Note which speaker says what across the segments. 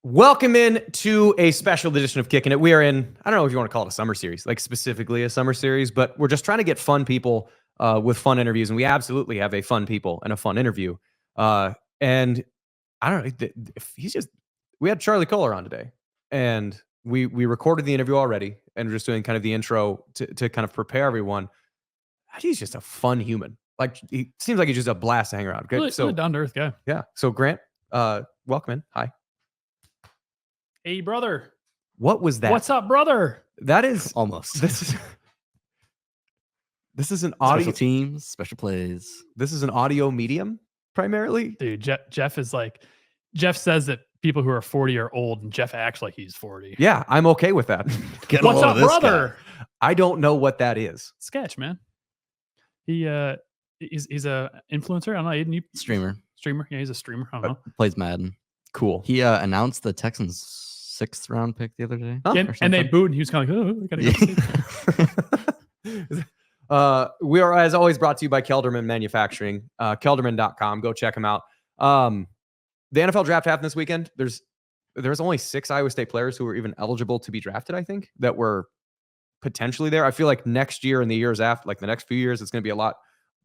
Speaker 1: Welcome in to a special edition of Kickin' It. We are in, I don't know if you want to call it a summer series, like specifically a summer series, but we're just trying to get fun people with fun interviews. And we absolutely have a fun people and a fun interview. And I don't know, if we had Charlie Kolar on today, and we recorded the interview already, and we're just doing kind of the intro to kind of prepare everyone. He's just a fun human. Like, he seems like he's just a blast to hang around. Good.
Speaker 2: Really down to earth guy.
Speaker 1: Yeah. So Grant, welcome in. Hi.
Speaker 2: Hey, brother.
Speaker 1: What was that?
Speaker 2: What's up, brother?
Speaker 1: That is
Speaker 3: almost.
Speaker 1: This is an audio
Speaker 3: special teams, special plays.
Speaker 1: This is an audio medium primarily.
Speaker 2: Dude, Jeff is like, Jeff says that people who are 40 are old, and Jeff acts like he's 40.
Speaker 1: Yeah, I'm okay with that.
Speaker 2: What's up, brother?
Speaker 1: I don't know what that is.
Speaker 2: Sketch, man. He's a influencer. I don't know. Isn't he?
Speaker 3: Streamer.
Speaker 2: Yeah, he's a streamer. I don't know.
Speaker 3: Plays Madden.
Speaker 1: Cool.
Speaker 3: He announced the Texans' 6th round pick the other day.
Speaker 2: Yeah, and they booed, and he was kind of like, oh, I gotta
Speaker 1: go. We are, as always, brought to you by Kelderman Manufacturing. Kelderman.com. Go check them out. The NFL draft happened this weekend. There's only 6 Iowa State players who were even eligible to be drafted, I think, that were potentially there. I feel like next year and the years after, like the next few years, it's going to be a lot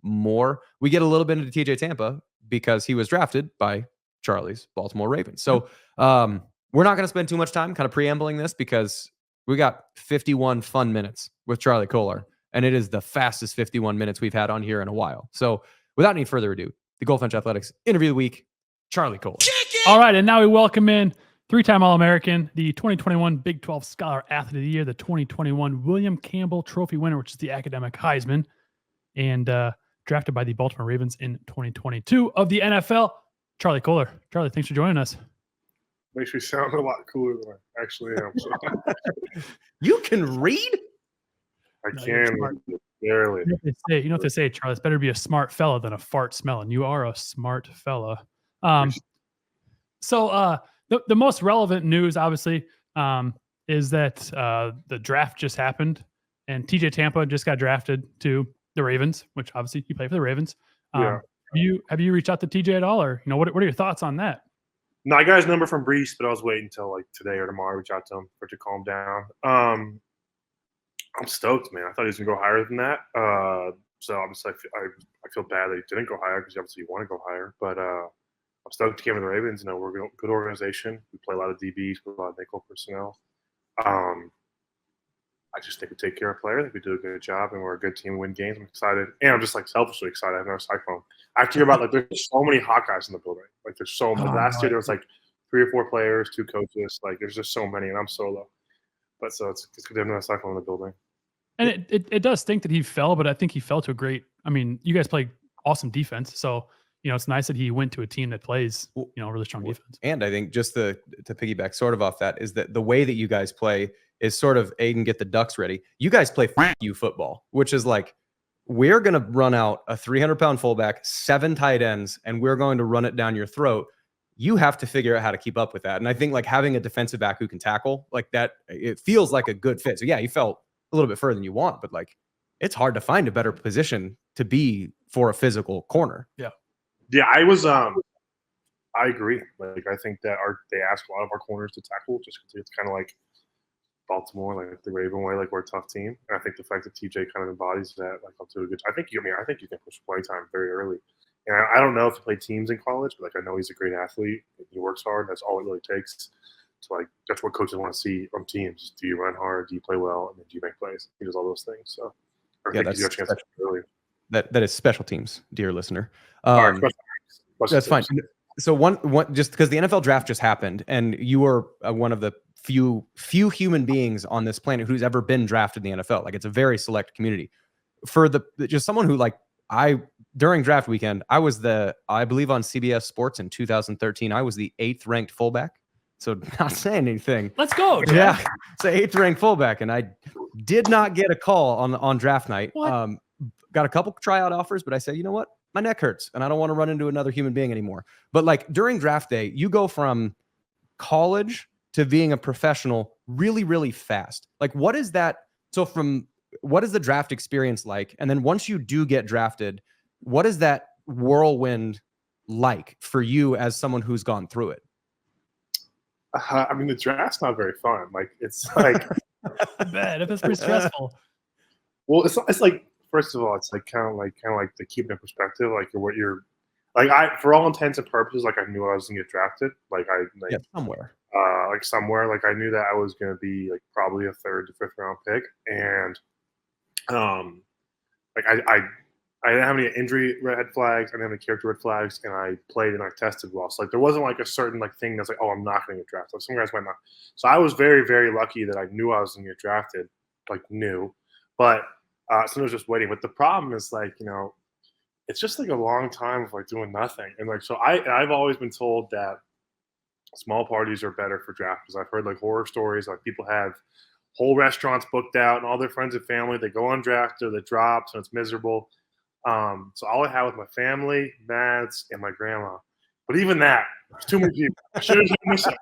Speaker 1: more. We get a little bit into TJ Tampa because he was drafted by Charlie's Baltimore Ravens. So we're not going to spend too much time kind of preambling this because we got 51 fun minutes with Charlie Kolar, and it is the fastest 51 minutes we've had on here in a while. So without any further ado, the Goldfinch Athletics interview of the week, Charlie Kolar.
Speaker 2: All right, and now we welcome in 3-time All-American, the 2021 Big 12 Scholar Athlete of the Year, the 2021 William Campbell Trophy winner, which is the academic Heisman, and drafted by the Baltimore Ravens in 2022 of the NFL, Charlie Kolar. Charlie, thanks for joining us.
Speaker 4: Makes me sound a lot cooler than I actually am. So.
Speaker 1: You can read?
Speaker 4: I can, barely.
Speaker 2: You know what they say, Charlie? It's better to be a smart fella than a fart smelling. You are a smart fella. So the most relevant news, obviously, is that the draft just happened, and TJ Tampa just got drafted to the Ravens, which obviously you play for the Ravens.
Speaker 4: Yeah.
Speaker 2: Have you reached out to TJ at all, or what are your thoughts on that?
Speaker 4: No, I got his number from Brees, but I was waiting until like today or tomorrow to reach out to him to calm down. I'm stoked, man. I thought he was gonna go higher than that. So I'm just like, I feel bad that he didn't go higher because obviously you want to go higher. But I'm stoked to get with the Ravens. You know, we're a good organization. We play a lot of DBs, a lot of nickel personnel. I just think we take care of players. I think we do a good job, and we're a good team. We win games. I'm excited, and I'm just like selfishly excited. I have no cyclone. I hear about like there's so many Hawkeyes in the building. Like there's so many. Last year there was like 3 or 4 players, 2 coaches. Like there's just so many, and I'm solo. But so it's good to have no cyclone in the building.
Speaker 2: And it does stink that he fell, but I think he fell to a great. I mean, you guys play awesome defense, so it's nice that he went to a team that plays really strong defense.
Speaker 1: And I think just to piggyback sort of off that is that the way that you guys play is sort of Aiden get the ducks ready. You guys play you football, which is like we're going to run out a 300-pound fullback, 7 tight ends, and we're going to run it down your throat. You have to figure out how to keep up with that. And I think like having a defensive back who can tackle like that, it feels like a good fit. So yeah, you felt a little bit further than you want, but like it's hard to find a better position to be for a physical corner.
Speaker 2: Yeah.
Speaker 4: Yeah, I agree. Like I think that they ask a lot of our corners to tackle just because it's kind of like Baltimore, like the Raven way, like we're a tough team. And I think the fact that TJ kind of embodies that, like I'll do a good. I think you can push play time very early. And I don't know if he played teams in college, but like I know he's a great athlete. He works hard. That's all it really takes. So like that's what coaches want to see from teams. Do you run hard? Do you play well? And then do you make plays? He does all those things. So I think you have a chance to early.
Speaker 1: That is special teams, dear listener.
Speaker 4: That's
Speaker 1: fine. So one just because the NFL draft just happened, and you were one of the few human beings on this planet who's ever been drafted in the NFL. Like it's a very select community. For just someone who during draft weekend, I believe on CBS Sports in 2013, I was the 8th ranked fullback. So not saying anything.
Speaker 2: Let's go, Jeff.
Speaker 1: Yeah, it's the 8th ranked fullback, and I did not get a call on draft night.
Speaker 2: What?
Speaker 1: Got a couple tryout offers, but I said, you know what? My neck hurts, and I don't want to run into another human being anymore. But like during draft day, you go from college to being a professional really, really fast. Like what is that? So what is the draft experience like? And then once you do get drafted, what is that whirlwind like for you as someone who's gone through it?
Speaker 4: I mean, the draft's not very fun. Like, it's like,
Speaker 2: I bet if it's pretty stressful.
Speaker 4: well, it's like, first of all, it's like kind of like the keep it in perspective, like what you're, like for all intents and purposes, like I knew I was gonna get drafted, like
Speaker 1: somewhere.
Speaker 4: like somewhere, like I knew that I was gonna be like probably a 3rd to 5th round pick, and like I didn't have any injury red flags, I didn't have any character red flags, and I played and I tested well. So like there wasn't like a certain like thing that's like, oh, I'm not gonna get drafted. Like some guys might not. So I was very, very lucky that I knew I was gonna get drafted, like knew. But so I was just waiting. But the problem is like, it's just like a long time of like doing nothing. And like so I've always been told that small parties are better for drafters. I've heard like horror stories, like people have whole restaurants booked out and all their friends and family, they go on draft or they drops and it's miserable. So all I had was my family, Mads, and my grandma. But even that, there's too many people. I should have missed it.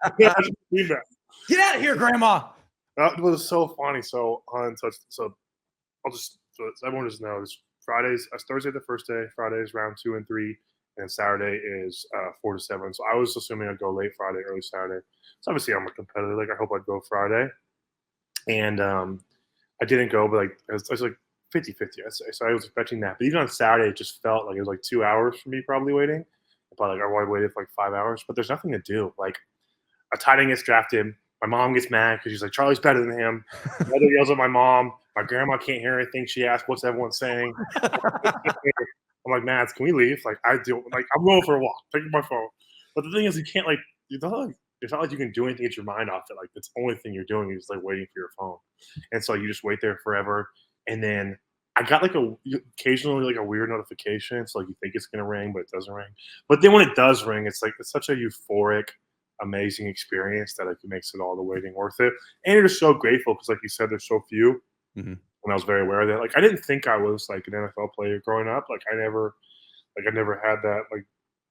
Speaker 1: Get out of here, Grandma.
Speaker 4: That was so funny. So I'll just so everyone just knows Fridays, Thursday the first day, Fridays round 2 and 3, and Saturday is 4 to 7. So I was assuming I'd go late Friday, early Saturday. So obviously I'm a competitor. Like I hope I'd go Friday, and I didn't go, but like I was like 50-50, I'd say. So I was expecting that. But even on Saturday, it just felt like it was like 2 hours for me probably waiting. Probably like I waited for like 5 hours, but there's nothing to do. Like a tight end gets drafted. My mom gets mad because she's like, Charlie's better than him. My mother yells at my mom. My grandma can't hear anything. She asks, what's everyone saying? I'm like, Mads, can we leave? Like I'm going for a walk. Take my phone. But the thing is, you can't like, it's not like you can do anything, get your mind off it. Like that's the only thing you're doing is like waiting for your phone. And so you just wait there forever. And then I got like occasionally like a weird notification. So like you think it's gonna ring, but it doesn't ring. But then when it does ring, it's such a euphoric, amazing experience that like it makes it all the waiting worth it. And you're just so grateful because like you said, there's so few.
Speaker 1: Mm-hmm.
Speaker 4: And I was very aware of that. Like I didn't think I was like an NFL player growing up. Like I never had that. Like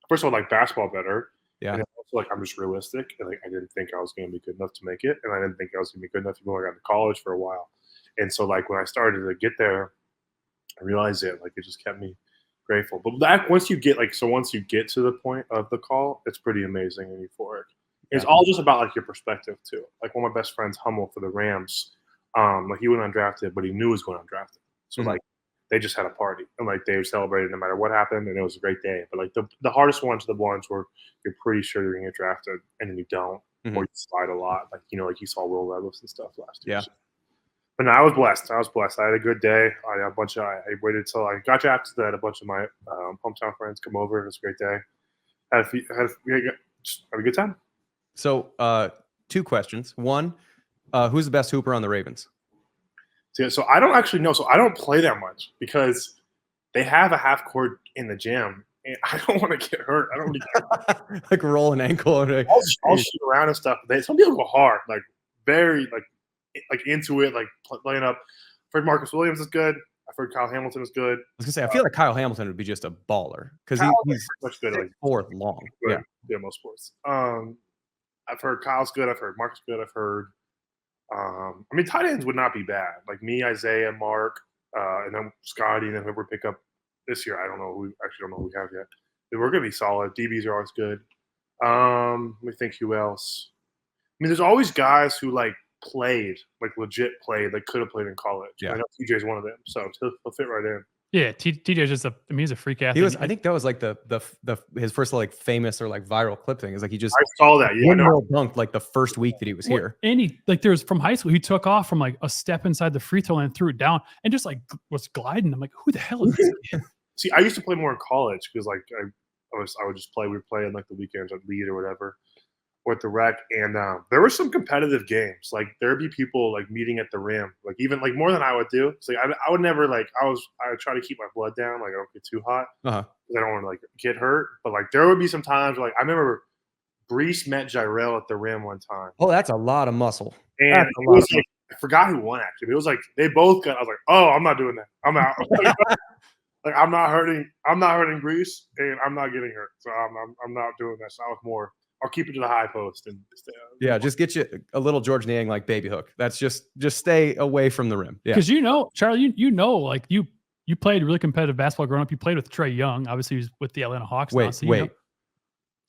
Speaker 4: first of all, like basketball better.
Speaker 1: Yeah.
Speaker 4: And also like I'm just realistic. And like I didn't think I was gonna be good enough to make it. And I didn't think I was gonna be good enough even when I got to college for a while. And so like when I started to get there, I realized it. Like it just kept me grateful. But once you get to the point of the call, it's pretty amazing and euphoric. It's all just about like your perspective too. Like one of my best friends, Hummel for the Rams, like he went undrafted, but he knew he was going undrafted. So like they just had a party and like they celebrated no matter what happened, and it was a great day. But like the hardest ones are the ones where you're pretty sure you're gonna get drafted and then you don't, or you slide a lot. Like like you saw Will Levis and stuff last year.
Speaker 1: Yeah.
Speaker 4: So. But no, I was blessed. I had a good day. I waited till I got drafted. I had a bunch of my hometown friends come over. It was a great day. Had a good time.
Speaker 1: So 2 questions. One, who's the best hooper on the Ravens?
Speaker 4: So I don't actually know. So I don't play that much because they have a half court in the gym, and I don't want to get hurt. I don't want to get
Speaker 1: like roll an ankle.
Speaker 4: I'll shoot around and stuff. Some people go hard, like very like into it, like playing up. I've heard Marcus Williams is good. I've heard Kyle Hamilton is good.
Speaker 1: I was gonna say I feel like Kyle Hamilton would be just a baller because he's
Speaker 4: much good. Like
Speaker 1: 4th long.
Speaker 4: Yeah, most sports. I've heard Kyle's good. I've heard Marcus good. I've heard. I mean, tight ends would not be bad. Like me, Isaiah, Mark, and then Scotty, and then whoever pick up this year. I don't know. Don't know who we have yet. We're gonna be solid. DBs are always good. Let me think who else. I mean, there's always guys who like played, like legit played, like could have played in college.
Speaker 1: Yeah.
Speaker 4: I know TJ's one of them, so he'll fit right in.
Speaker 2: Yeah, TJ's just he's a freak athlete.
Speaker 1: I think that was like his first like famous or like viral clip thing. Is like he just
Speaker 4: I saw that. Yeah,
Speaker 1: dunked like the first week that he was here.
Speaker 2: And he like there's from high school, he took off from like a step inside the free throw line and threw it down and just like was gliding. I'm like, who the hell is this kid?
Speaker 4: See, I used to play more in college because like I would just play. We'd play in like the weekends at Lead or whatever, or at the rec, and there were some competitive games. Like there'd be people like meeting at the rim, like even like more than I would do. So like, I would never like I would try to keep my blood down, like I don't get too hot because I don't want to like get hurt. But like there would be some times where, like I remember Brees met Jirel at the rim one time.
Speaker 1: Oh, that's a lot of muscle.
Speaker 4: And it was like, I forgot who won actually. It was like they both got. I was like, oh, I'm not doing that. I'm out. Like I'm not hurting Brees, and I'm not getting hurt. So I'm not doing that. So I was more. I'll keep it to the high post and stay.
Speaker 1: Yeah, just get you a little George Niang like baby hook. That's just stay away from the rim. Yeah,
Speaker 2: because Charlie, like you played really competitive basketball growing up. You played with Trae Young. Obviously, he was with the Atlanta Hawks.
Speaker 1: Wait.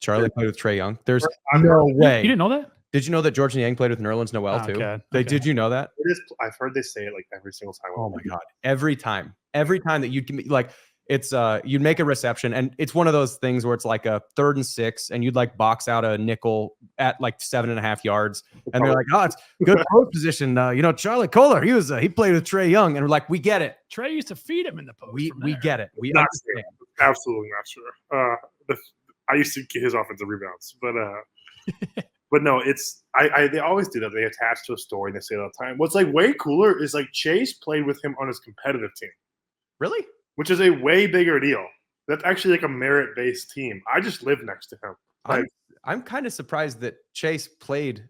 Speaker 1: Charlie played with Trae Young. There's no way.
Speaker 2: You didn't know that?
Speaker 1: Did you know that George Niang played with Nerlens Noel
Speaker 2: Oh,
Speaker 1: too?
Speaker 2: God.
Speaker 1: Did you know that?
Speaker 4: It is. I've heard they say it like every single time.
Speaker 1: Oh my God. Every time that you'd give me, like, it's you'd make a reception, and it's one of those things where it's like a 3rd and 6, and you'd like box out a nickel at like 7.5 yards, and they're like, "Oh, it's good post position." Charlie Kolar, he played with Trae Young, and we're like, "We get it.
Speaker 2: Trey used to feed him in the post.
Speaker 1: We
Speaker 2: from there.
Speaker 1: get it. We
Speaker 4: Not
Speaker 1: understand."
Speaker 4: Absolutely not sure. I used to get his offensive rebounds, but no, it's they always do that. They attach to a story and they say it all the time. What's like way cooler is like Chase played with him on his competitive team,
Speaker 1: Really?
Speaker 4: which is a way bigger deal. That's actually like a merit-based team. I just live next to him. Like,
Speaker 1: I'm kind of surprised that Chase played.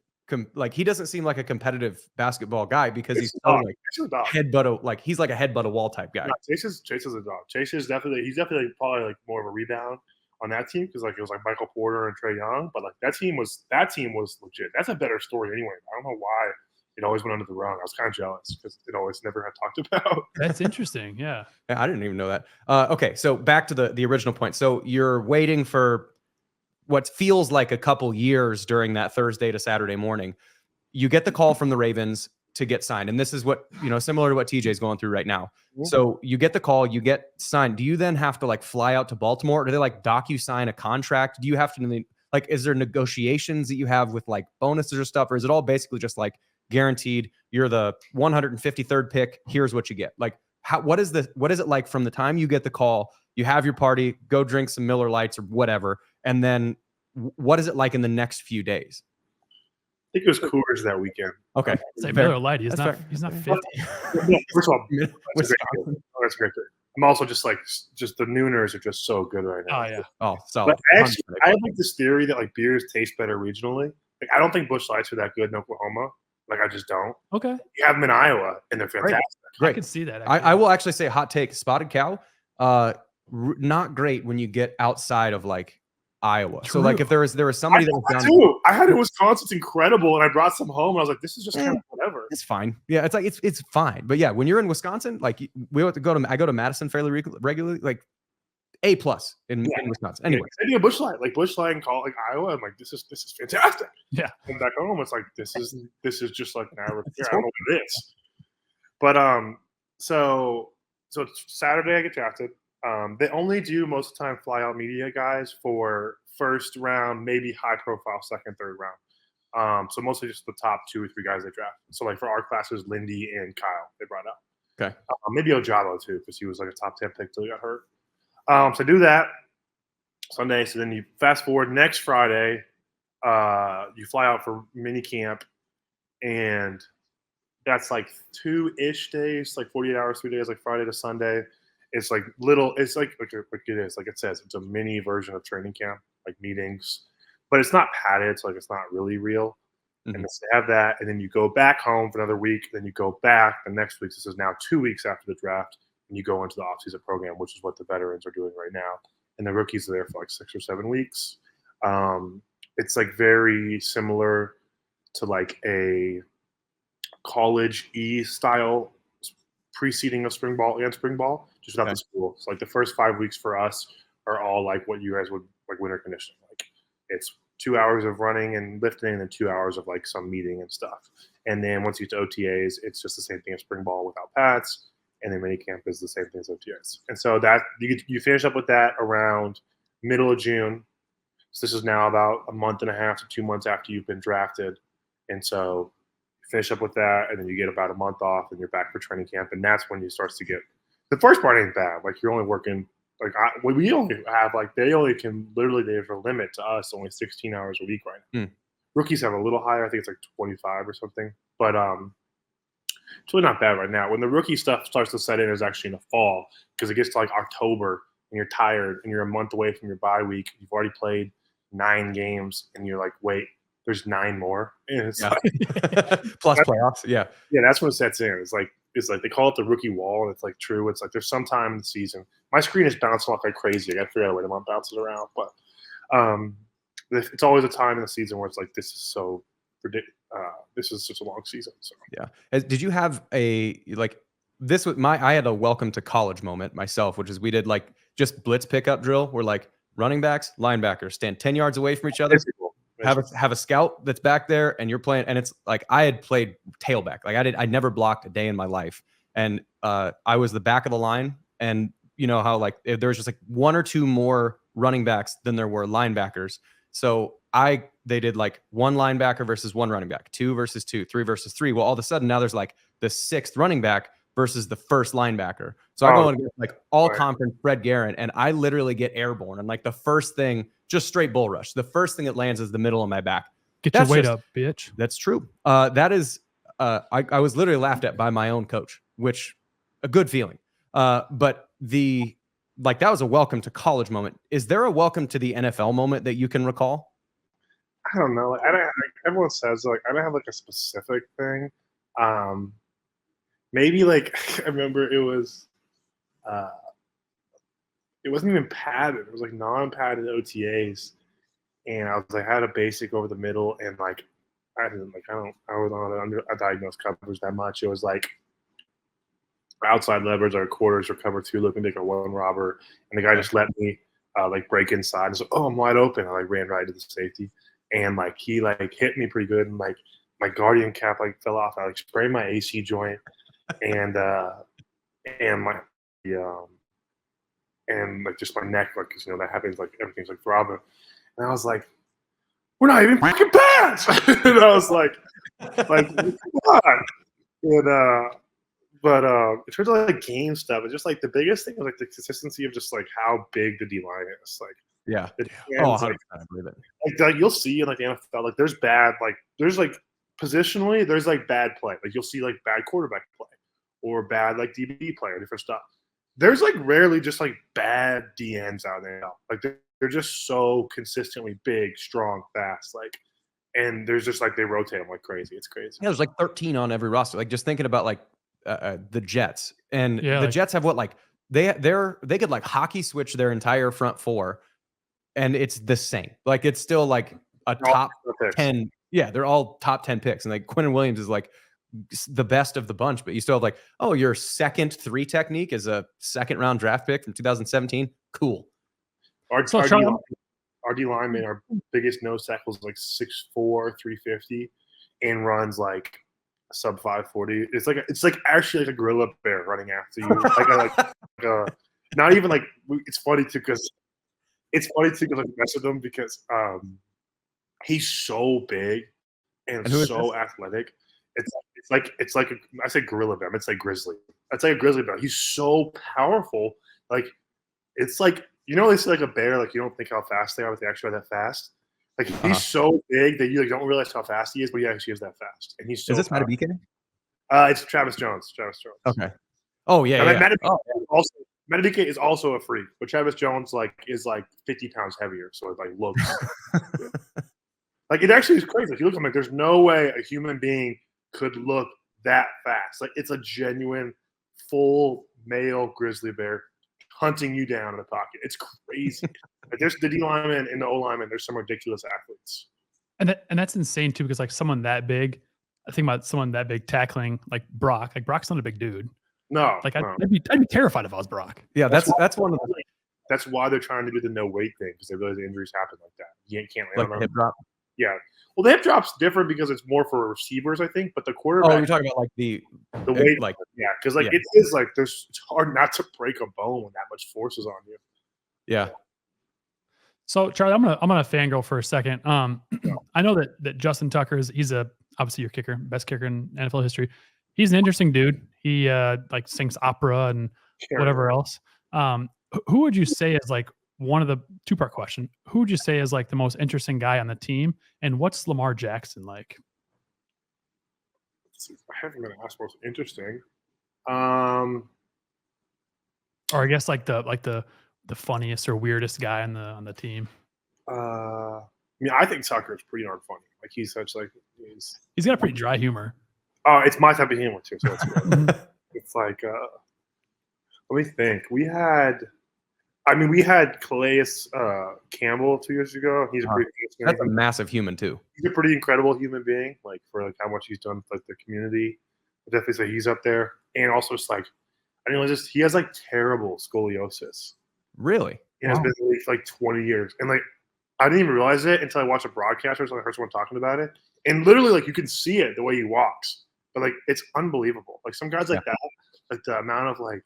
Speaker 1: He doesn't seem like a competitive basketball guy because he's so like
Speaker 4: Chase is a dog.
Speaker 1: he's like a headbutt a wall type guy.
Speaker 4: No, Chase is a dog. Chase is definitely probably like more of a rebound on that team because like it was like Michael Porter and Trae Young, but like that team was legit. That's a better story anyway. I don't know why it always went under the rug. I was kind of jealous because it always never had talked about.
Speaker 2: That's interesting. Yeah.
Speaker 1: Yeah, I didn't even know that. Okay, so back to the original point. So you're waiting for what feels like a couple years during that Thursday to Saturday morning. You get the call from the Ravens to get signed, and this is what similar to what TJ's going through right now.
Speaker 4: Mhm.
Speaker 1: So you get the call, you get signed. Do you then have to like fly out to Baltimore? Or do they like docu sign a contract? Do you have to like? Is there negotiations that you have with like bonuses or stuff, or is it all basically just like guaranteed? You're the 153rd pick. Here's what you get. Like, what is it like from the time you get the call, you have your party, go drink some Miller Lights or whatever, and then what is it like in the next few days?
Speaker 4: I think it was Coors that weekend.
Speaker 1: Okay,
Speaker 2: Say
Speaker 1: fair.
Speaker 2: Miller Lite. He's
Speaker 1: That's
Speaker 2: not
Speaker 1: fair.
Speaker 2: 50.
Speaker 4: No, first of all, that's a
Speaker 1: Wisconsin.
Speaker 4: great pick. That's a great pick. I'm also just the Nooners are just so good right now.
Speaker 2: Oh yeah.
Speaker 1: Oh, so
Speaker 4: But actually, I have like this theory that like beers taste better regionally. Like I don't think Busch Lights are that good in Oklahoma. Like I just don't.
Speaker 2: Okay.
Speaker 4: You have them in Iowa, and they're fantastic.
Speaker 2: I
Speaker 1: great.
Speaker 2: could see that.
Speaker 1: I will actually say hot take: Spotted Cow, not great when you get outside of like Iowa. So like if there was somebody that was down,
Speaker 4: too. I had it in Wisconsin. It's incredible, and I brought some home, and I was like, "This is just kind of whatever."
Speaker 1: it's fine. Yeah, it's like it's fine. But yeah, when you're in Wisconsin, like I go to Madison fairly regularly, like A+ in Wisconsin. Anyway,
Speaker 4: I need a Busch Light, like Busch Light, and call like Iowa. I'm like, this is fantastic.
Speaker 2: Yeah.
Speaker 4: And back home, it's like this is just like now. I don't know what it is. But so it's Saturday I get drafted. They only do most of the time fly out media guys for first round, maybe high profile second, third round. So mostly just the top 2 or 3 guys they draft. So like for our classes, Lindy and Kyle they brought up.
Speaker 1: Okay.
Speaker 4: Maybe Ojabo too because he was like a top 10 pick till he got hurt. So do that Sunday. So then you fast forward next Friday, you fly out for mini camp, and that's like 2-ish days, like 48 hours, 3 days, like Friday to Sunday. It's like it's like it is, like it says, it's a mini version of training camp, like meetings, but it's not padded, so like it's not really real.
Speaker 1: Mm-hmm.
Speaker 4: And so they have that, and then you go back home for another week, then you go back the next week. This is now 2 weeks after the draft, and you go into the offseason program, which is what the veterans are doing right now. And the rookies are there for like 6 or 7 weeks. It's like very similar to like a college style preceding of spring ball and spring ball, just without the school. So like the first 5 weeks for us are all like what you guys would like winter conditioning. Like it's 2 hours of running and lifting, and then 2 hours of like some meeting and stuff. And then once you get to OTAs, it's just the same thing as spring ball without pads. And then minicamp is the same thing as OTAs. And so that you finish up with that around middle of June. So this is now about a month and a half to 2 months after you've been drafted. And so you finish up with that, and then you get about a month off, and you're back for training camp. And that's when you start to get the first part ain't bad. Like you're only working we only have like they only can literally they have a limit to us only 16 hours a week right now. Rookies have a little higher. I think it's like 25 or something. But it's really not bad right now. When the rookie stuff starts to set in is actually in the fall because it gets to like October and you're tired and you're a month away from your bye week. You've already played 9 games and you're like, wait, there's 9 more. And it's like,
Speaker 1: plus playoffs. Yeah.
Speaker 4: Yeah, that's when it sets in. It's like they call it the rookie wall, and it's like true. It's like there's some time in the season. My screen is bouncing off like crazy. I got to figure out a way to bounce it around. But it's always a time in the season where it's like this is so ridiculous. This is such a long season. So
Speaker 1: yeah. Did you have I had a welcome to college moment myself, which is we did like just blitz pickup drill where like running backs, linebackers stand 10 yards away from each other. have a scout that's back there, and you're playing, and it's like I had played tailback. Like I never blocked a day in my life, and I was the back of the line, and you know how like there was just like one or two more running backs than there were linebackers. So they did like one linebacker versus one running back, 2 versus 2, 3 versus 3. Well, all of a sudden now there's like the 6th running back versus the 1st linebacker. So I go and get like all conference Fred Guerin, and I literally get airborne. And like the first thing, just straight bull rush. The first thing that lands is the middle of my back.
Speaker 2: Get your weight up, bitch.
Speaker 1: That's true. That is, I was literally laughed at by my own coach, which a good feeling. But that was a welcome to college moment. Is there a welcome to the NFL moment that you can recall?
Speaker 4: I don't know. Like, everyone says like I don't have like a specific thing. Maybe like I remember it was it wasn't even padded. It was like non-padded OTAs, and I had a basic over the middle, and like I was on undiagnosed coverage that much. It was like outside leverage or quarters or cover 2 looking big or 1 robber, and the guy just let me like break inside and so I'm wide open. I like ran right to the safety, and like he like hit me pretty good, and like my guardian cap like fell off. I like sprained my AC joint, and my and like just my neck, like, cause that happens, like everything's like throbbing, and I was like, we're not even fucking pads. And I was like come on. And but in terms of like game stuff, it's just like the biggest thing is like the consistency of just like how big the D line is. Like,
Speaker 1: yeah,
Speaker 4: like,
Speaker 1: I believe it.
Speaker 4: Like you'll see in like the NFL, like there's like positionally, there's like bad play. Like you'll see like bad quarterback play or bad like DB play or different stuff. There's like rarely just like bad DNs out there. Like they're just so consistently big, strong, fast. Like, and there's just like they rotate them like crazy. It's crazy.
Speaker 1: Yeah, there's like 13 on every roster. Like just thinking about like the Jets, and the Jets have what, like they could like hockey switch their entire front 4, and it's the same. Like it's still like a top 10. Yeah, they're all top 10 picks, and like Quinnen Williams is like the best of the bunch, but you still have like, oh, your second 3 technique is a 2nd round draft pick from 2017. Cool.
Speaker 4: Our D lineman, our biggest nose tackle is like 6'4", 350, and runs like sub 540. It's like actually like a gorilla bear running after you. Not even like it's funny too because like mess with him because he's so big and so athletic. It's like I say gorilla bear. It's like grizzly. It's like a grizzly bear. He's so powerful. Like it's like they say like a bear. Like you don't think how fast they are, but they actually are that fast. Like he's so big that you like don't realize how fast he is, but he actually is that fast. And he's so.
Speaker 1: Is this Matabike?
Speaker 4: It's Travis Jones.
Speaker 1: Okay. Oh yeah.
Speaker 4: Matabike is also a freak, but Travis Jones is 50 pounds heavier, so it like looks. Like it actually is crazy. If you look at him, like there's no way a human being could look that fast. Like it's a genuine full male grizzly bear hunting you down in the pocket. It's crazy. Like there's the D lineman and the O lineman. There's some ridiculous athletes.
Speaker 2: And that's insane too, because like someone that big, I think about someone that big tackling like Brock. Like Brock's not a big dude.
Speaker 4: No,
Speaker 2: like
Speaker 4: no.
Speaker 2: I'd be terrified if I was Brock.
Speaker 1: Yeah, that's one of the.
Speaker 4: That's why they're trying to do the no weight thing, because they realize the injuries happen like that. You can't land on
Speaker 1: hip drop.
Speaker 4: Yeah. Well, the hip drop's different because it's more for receivers, I think. But the quarterback.
Speaker 1: Oh, you're talking about like the
Speaker 4: weight, like because it is like it's hard not to break a bone when that much force is on you.
Speaker 1: Yeah.
Speaker 2: So Charlie, I'm gonna fangirl for a second. I know that Justin Tucker he's obviously your kicker, best kicker in NFL history. He's an interesting dude. He like sings opera and whatever else. Who would you say is like one of the 2-part question? Who would you say is like the most interesting guy on the team, and what's Lamar Jackson like?
Speaker 4: I haven't been asked what's interesting.
Speaker 2: Or I guess like the funniest or weirdest guy on the team.
Speaker 4: I mean, I think Tucker is pretty darn funny. Like he's such like
Speaker 2: he's got a pretty dry humor.
Speaker 4: Oh, it's my type of humor too. So it's good. It's like let me think. We had Calais Campbell 2 years ago. He's
Speaker 1: that's a massive human too.
Speaker 4: He's a pretty incredible human being, like for like how much he's done for like the community. I definitely say he's up there. And also it's like he has like terrible scoliosis.
Speaker 1: Really?
Speaker 4: He has been in the league for like 20 years. And like I didn't even realize it until I watched a broadcast or something. I heard someone talking about it, and literally, like, you can see it the way he walks. But like, it's unbelievable. Like some guys like that, like the amount of like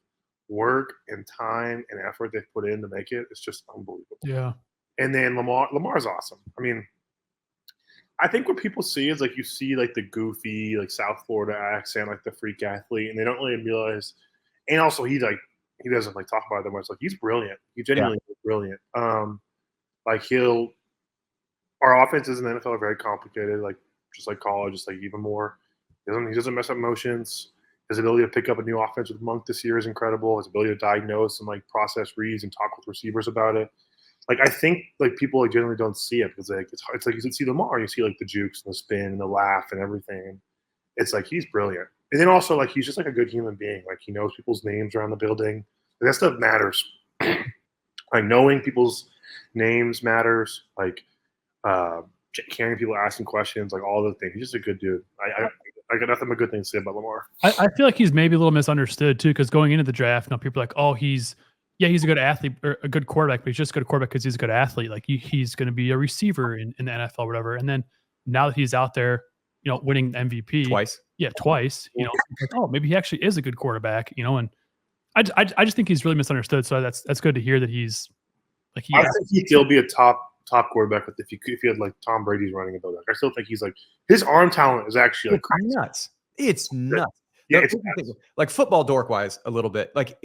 Speaker 4: work and time and effort they've put in to make it, it's just unbelievable.
Speaker 2: Yeah.
Speaker 4: And then Lamar's awesome. I mean, I think what people see is like you see like the goofy like South Florida accent, like the freak athlete, and they don't really realize. And also, he doesn't like talk about it that much. Like he's brilliant. He genuinely is brilliant. Like our offenses in the NFL are very complicated. Like just like college, just like even more. He doesn't mess up motions. His ability to pick up a new offense with Monk this year is incredible. His ability to diagnose and like process reads and talk with receivers about it. Like I think like people like generally don't see it because like it's like you can see Lamar and you see like the jukes and the spin and the laugh and everything. It's like he's brilliant. And then also like he's just like a good human being. Like he knows people's names around the building. Like, that stuff matters. Like knowing people's names matters. Like caring people, asking questions, like all those things. He's just a good dude. I got nothing but good things to say about Lamar.
Speaker 2: I feel like he's maybe a little misunderstood too, because going into the draft, now people are like, oh, he's a good athlete or a good quarterback, but he's just a good quarterback because he's a good athlete. Like he's going to be a receiver in the NFL or whatever. And then now that he's out there, winning MVP
Speaker 1: twice.
Speaker 2: Yeah, twice. Like, oh, maybe he actually is a good quarterback. And I just think he's really misunderstood. So that's good to hear that he's like
Speaker 4: I think he'd still be a top quarterback if you had like Tom Brady's running a building. I still think he's like his arm talent is actually like
Speaker 1: it's nuts. It's nuts.
Speaker 4: Yeah, it's nuts.
Speaker 1: Like football dork wise a little bit. Like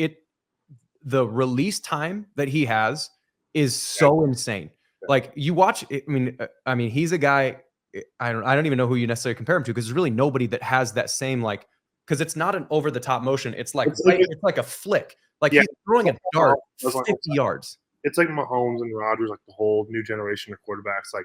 Speaker 1: the release time that he has is so insane. Like you watch it, I mean he's a guy I don't even know who you necessarily compare him to because there's really nobody that has that same like because it's not an over the top motion. It's like it's like a flick. Like he's throwing a dart 50 yards.
Speaker 4: It's like Mahomes and Rodgers, like the whole new generation of quarterbacks. Like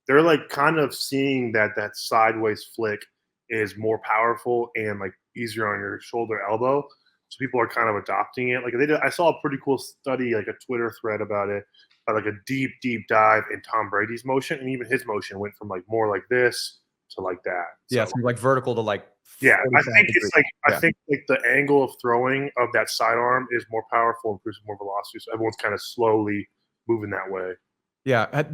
Speaker 4: they're like kind of seeing that sideways flick is more powerful and like easier on your shoulder elbow. So people are kind of adopting it. Like I saw a pretty cool study, like a Twitter thread about it, like a deep dive in Tom Brady's motion, and even his motion went from like more like this to like that.
Speaker 1: So, from like vertical to like.
Speaker 4: Yeah, I think it's like I think like the angle of throwing of that sidearm is more powerful and produces more velocity. So everyone's kind of slowly moving that way.
Speaker 1: Yeah,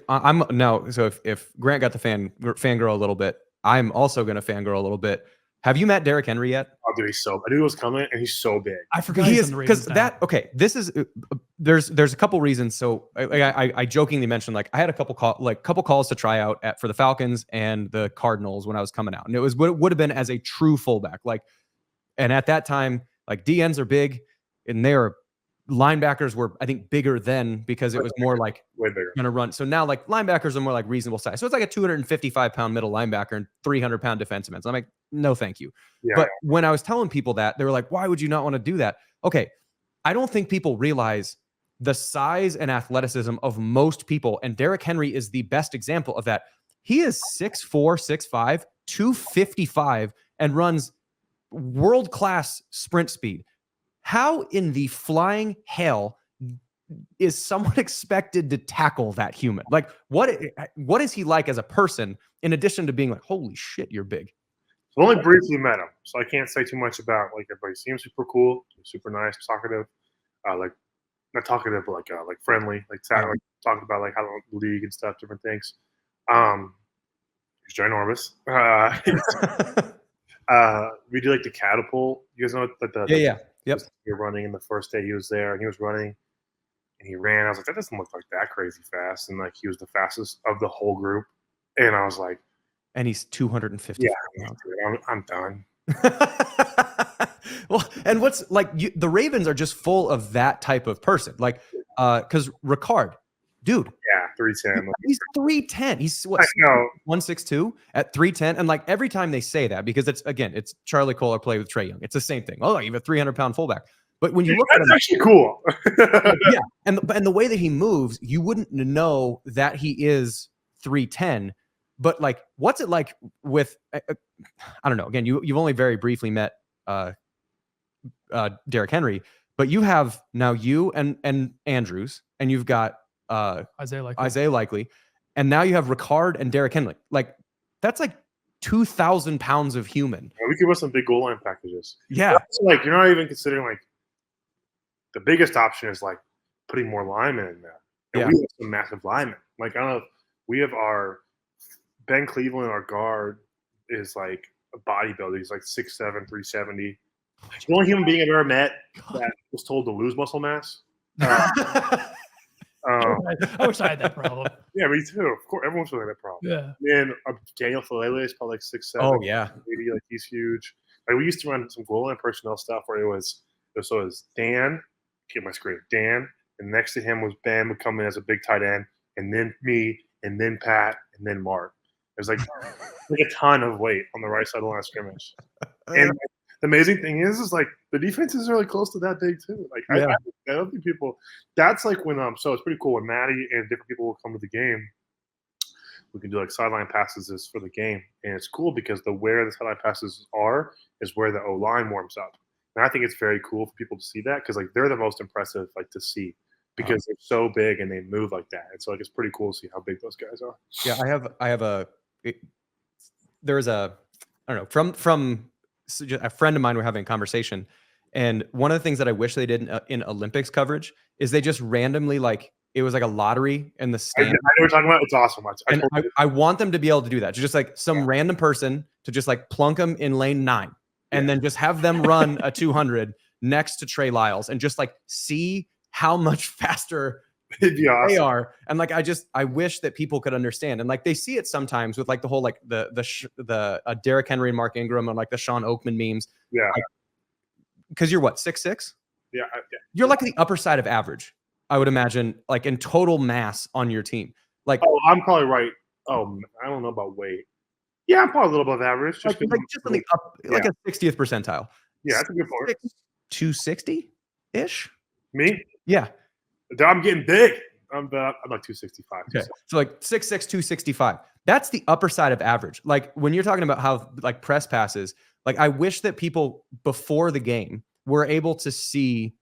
Speaker 1: I'm now. So if Grant got the fangirl a little bit, I'm also going to fangirl a little bit. Have you met Derrick Henry yet?
Speaker 4: Oh, dude, I knew it was coming, and he's so big.
Speaker 2: I forgot
Speaker 1: he is because that. Okay, this is there's a couple reasons. So I jokingly mentioned like I had a couple calls to try out for the Falcons and the Cardinals when I was coming out, and it would have been as a true fullback. Like, and at that time, like DNs are big, and their linebackers were I think bigger then because it was more like
Speaker 4: way bigger
Speaker 1: going to run. So now like linebackers are more like reasonable size. So it's like a 255-pound middle linebacker and 300-pound defensive ends. I'm like, no, thank you. Yeah. But when I was telling people that, they were like, why would you not want to do that? Okay. I don't think people realize the size and athleticism of most people. And Derrick Henry is the best example of that. He is 6'4", 6'5", 255 and runs world-class sprint speed. How in the flying hell is someone expected to tackle that human? Like, what is he like as a person, in addition to being like, holy shit, you're big?
Speaker 4: I only briefly met him, so I can't say too much about like everybody seems super cool, super nice, talkative, like not talkative, but like friendly, like talking about like how the league and stuff, different things. He's ginormous. We do like the catapult. You guys know like the
Speaker 1: Yep.
Speaker 4: You're running in the first day he was there, and he was running, and he ran. I was like, that doesn't look like that crazy fast, and like he was the fastest of the whole group, and I was like,
Speaker 1: and he's 250.
Speaker 4: Yeah, I'm done.
Speaker 1: Well, and what's like the Ravens are just full of that type of person, like because Ricard, dude,
Speaker 4: 310.
Speaker 1: He's 310. He's what? 162 at 310, and like every time they say that, because it's Charlie Kolar play with Trae Young. It's the same thing. Oh, you have a 300-pound fullback. But when you look at him,
Speaker 4: actually cool.
Speaker 1: Yeah, and the way that he moves, you wouldn't know that he is 310. But like, what's it like with? I don't know. Again, you've only very briefly met Derrick Henry, but you have now you and Andrews, and you've got
Speaker 2: Isaiah
Speaker 1: Likely, and now you have Ricard and Derrick Henry. Like that's like 2,000 pounds of human.
Speaker 4: Yeah, we could run some big goal line packages.
Speaker 1: Yeah,
Speaker 4: so like you're not even considering like the biggest option is like putting more linemen in there. And we have some massive linemen. Like I don't know. We have our Ben Cleveland, our guard, is like a bodybuilder. He's like 6'7", 370. The only human being I've ever met that was told to lose muscle mass.
Speaker 2: I wish I had that problem.
Speaker 4: Yeah, me too. Of course, everyone's feeling that problem.
Speaker 2: Yeah.
Speaker 4: And Daniel Falele is probably like 6'7".
Speaker 1: Oh yeah.
Speaker 4: 80, like he's huge. Like we used to run some goal line personnel stuff where it was Dan, get my screen, Dan, and next to him was Ben would come in as a big tight end, and then me, and then Pat, and then Mark. There's like a ton of weight on the right side of the line of scrimmage. And the amazing thing is like the defenses are really close to that big too. Like I don't think people. That's like when So it's pretty cool when Maddie and different people will come to the game. We can do like sideline passes for the game, and it's cool because where the sideline passes are is where the O line warms up. And I think it's very cool for people to see that because like they're the most impressive like to see because they're so big and they move like that. And so like it's pretty cool to see how big those guys are.
Speaker 1: Yeah, there's a I don't know from a friend of mine. We're having a conversation, and one of the things that I wish they did in Olympics coverage is they just randomly like it was like a lottery in the stand.
Speaker 4: I know what we're talking about. It's awesome.
Speaker 1: I want them to be able to do that. Just like some random person to just like plunk them in lane 9 and then just have them run a 200 next to Trey Lyles and just like see how much faster they are. And like, I wish that people could understand. And like, they see it sometimes with like the whole, like the Derrick Henry and Mark Ingram and like the Sean Oakman memes.
Speaker 4: Yeah.
Speaker 1: Like, cause you're what, 6'6"?
Speaker 4: Yeah.
Speaker 1: You're like the upper side of average, I would imagine, like in total mass on your team. Like,
Speaker 4: I'm probably right. Oh, I don't know about weight. Yeah, I'm probably a little above average.
Speaker 1: Just on the up, like a 60th percentile.
Speaker 4: Yeah, that's a good point.
Speaker 1: 260-ish?
Speaker 4: Me?
Speaker 1: Yeah.
Speaker 4: I'm getting big. I'm like 265.
Speaker 1: Okay. So like 6'6", 265. That's the upper side of average. Like when you're talking about how like press passes, like I wish that people before the game were able to see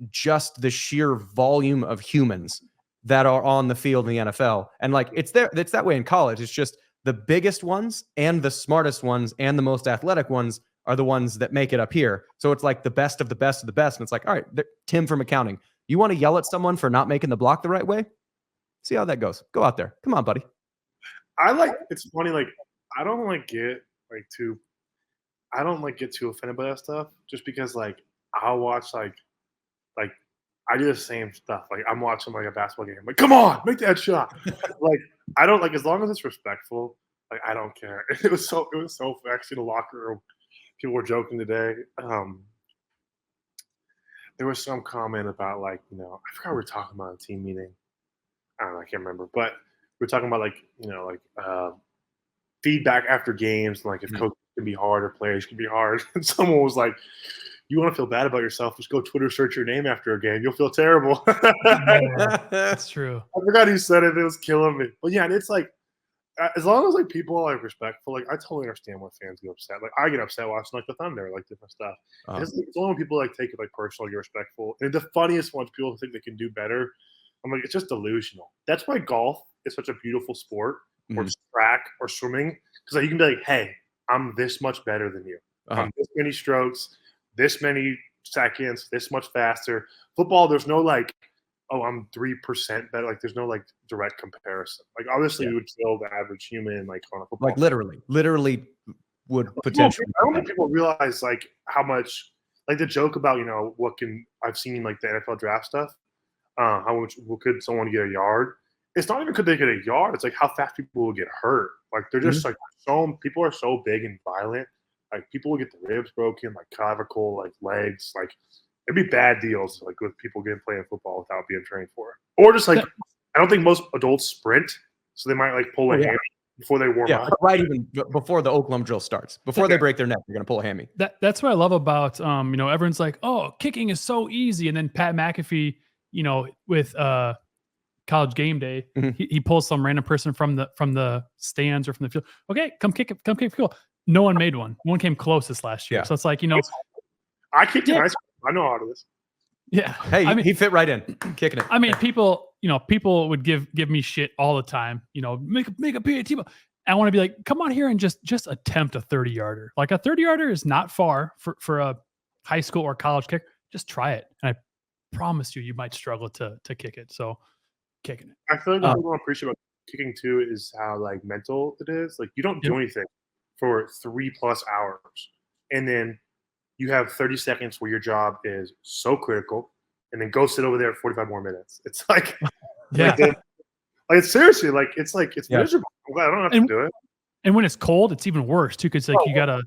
Speaker 1: just the sheer volume of humans that are on the field in the NFL. And like it's that way in college. It's just the biggest ones and the smartest ones and the most athletic ones are the ones that make it up here. So it's like the best of the best of the best. And it's like, all right, Tim from accounting, you want to yell at someone for not making the block the right way? See how that goes. Go out there. Come on, buddy.
Speaker 4: It's funny, like I don't get too offended by that stuff just because like I'll watch like I do the same stuff. Like I'm watching like a basketball game. I'm like, come on, make that shot. Like I don't like as long as it's respectful, like I don't care. It was so actually in the locker room. People were joking today. There was some comment about like, I forgot we were talking about a team meeting. I don't know, I can't remember. But we were talking about like, feedback after games, like if coaches can be hard or players can be hard. And someone was like, you want to feel bad about yourself, just go Twitter search your name after a game. You'll feel terrible.
Speaker 2: That's true.
Speaker 4: I forgot who said it. It was killing me. But yeah, it's like, as long as like people are like respectful, like I totally understand when fans get upset. Like I get upset watching like the Thunder, like different stuff. It's only when people like take it like personal, get respectful. And the funniest ones, people think they can do better. I'm like, it's just delusional. That's why golf is such a beautiful sport, or track or swimming, because like, you can be like, hey, I'm this much better than you. I'm this many strokes, this many seconds, this much faster. Football, there's no like, oh, I'm 3% better. Like, there's no like direct comparison. Like, obviously, we would kill the average human like on a football.
Speaker 1: Like literally would potentially.
Speaker 4: I don't think people realize like how much, like the joke about I've seen like the NFL draft stuff. How much could someone get a yard? It's not even could they get a yard. It's like how fast people will get hurt. Like they're just like people are so big and violent. Like people will get the ribs broken, like clavicle, like legs. Like it'd be bad deals like with people playing football without being trained for it. Or just like I don't think most adults sprint, so they might like pull a hammy before they warm up.
Speaker 1: Right, even before the Oklahoma drill starts, before they break their neck, they're gonna pull a hammy.
Speaker 2: That's what I love about everyone's like, oh, kicking is so easy, and then Pat McAfee, with College Game Day, he pulls some random person from the stands or from the field. Okay, come kick it, come kick field. No one made one. One came closest last year. So it's like,
Speaker 4: I kicked it. I know how to this.
Speaker 2: Yeah.
Speaker 1: Hey, he fit right in, kicking it.
Speaker 2: I mean, people would give me shit all the time. Make a PAT. I want to be like, come on here and just attempt a 30-yarder. Like a 30-yarder is not far for a high school or college kick. Just try it, and I promise you might struggle to kick it. So kicking it.
Speaker 4: I feel like what people don't appreciate about kicking too is how like mental it is. Like you don't do anything for 3+ hours, and then you have 30 seconds where your job is so critical, and then go sit over there 45 more minutes. It's like, like seriously, like it's miserable. I'm glad I don't have to do it.
Speaker 2: And when it's cold, it's even worse too, because like you gotta,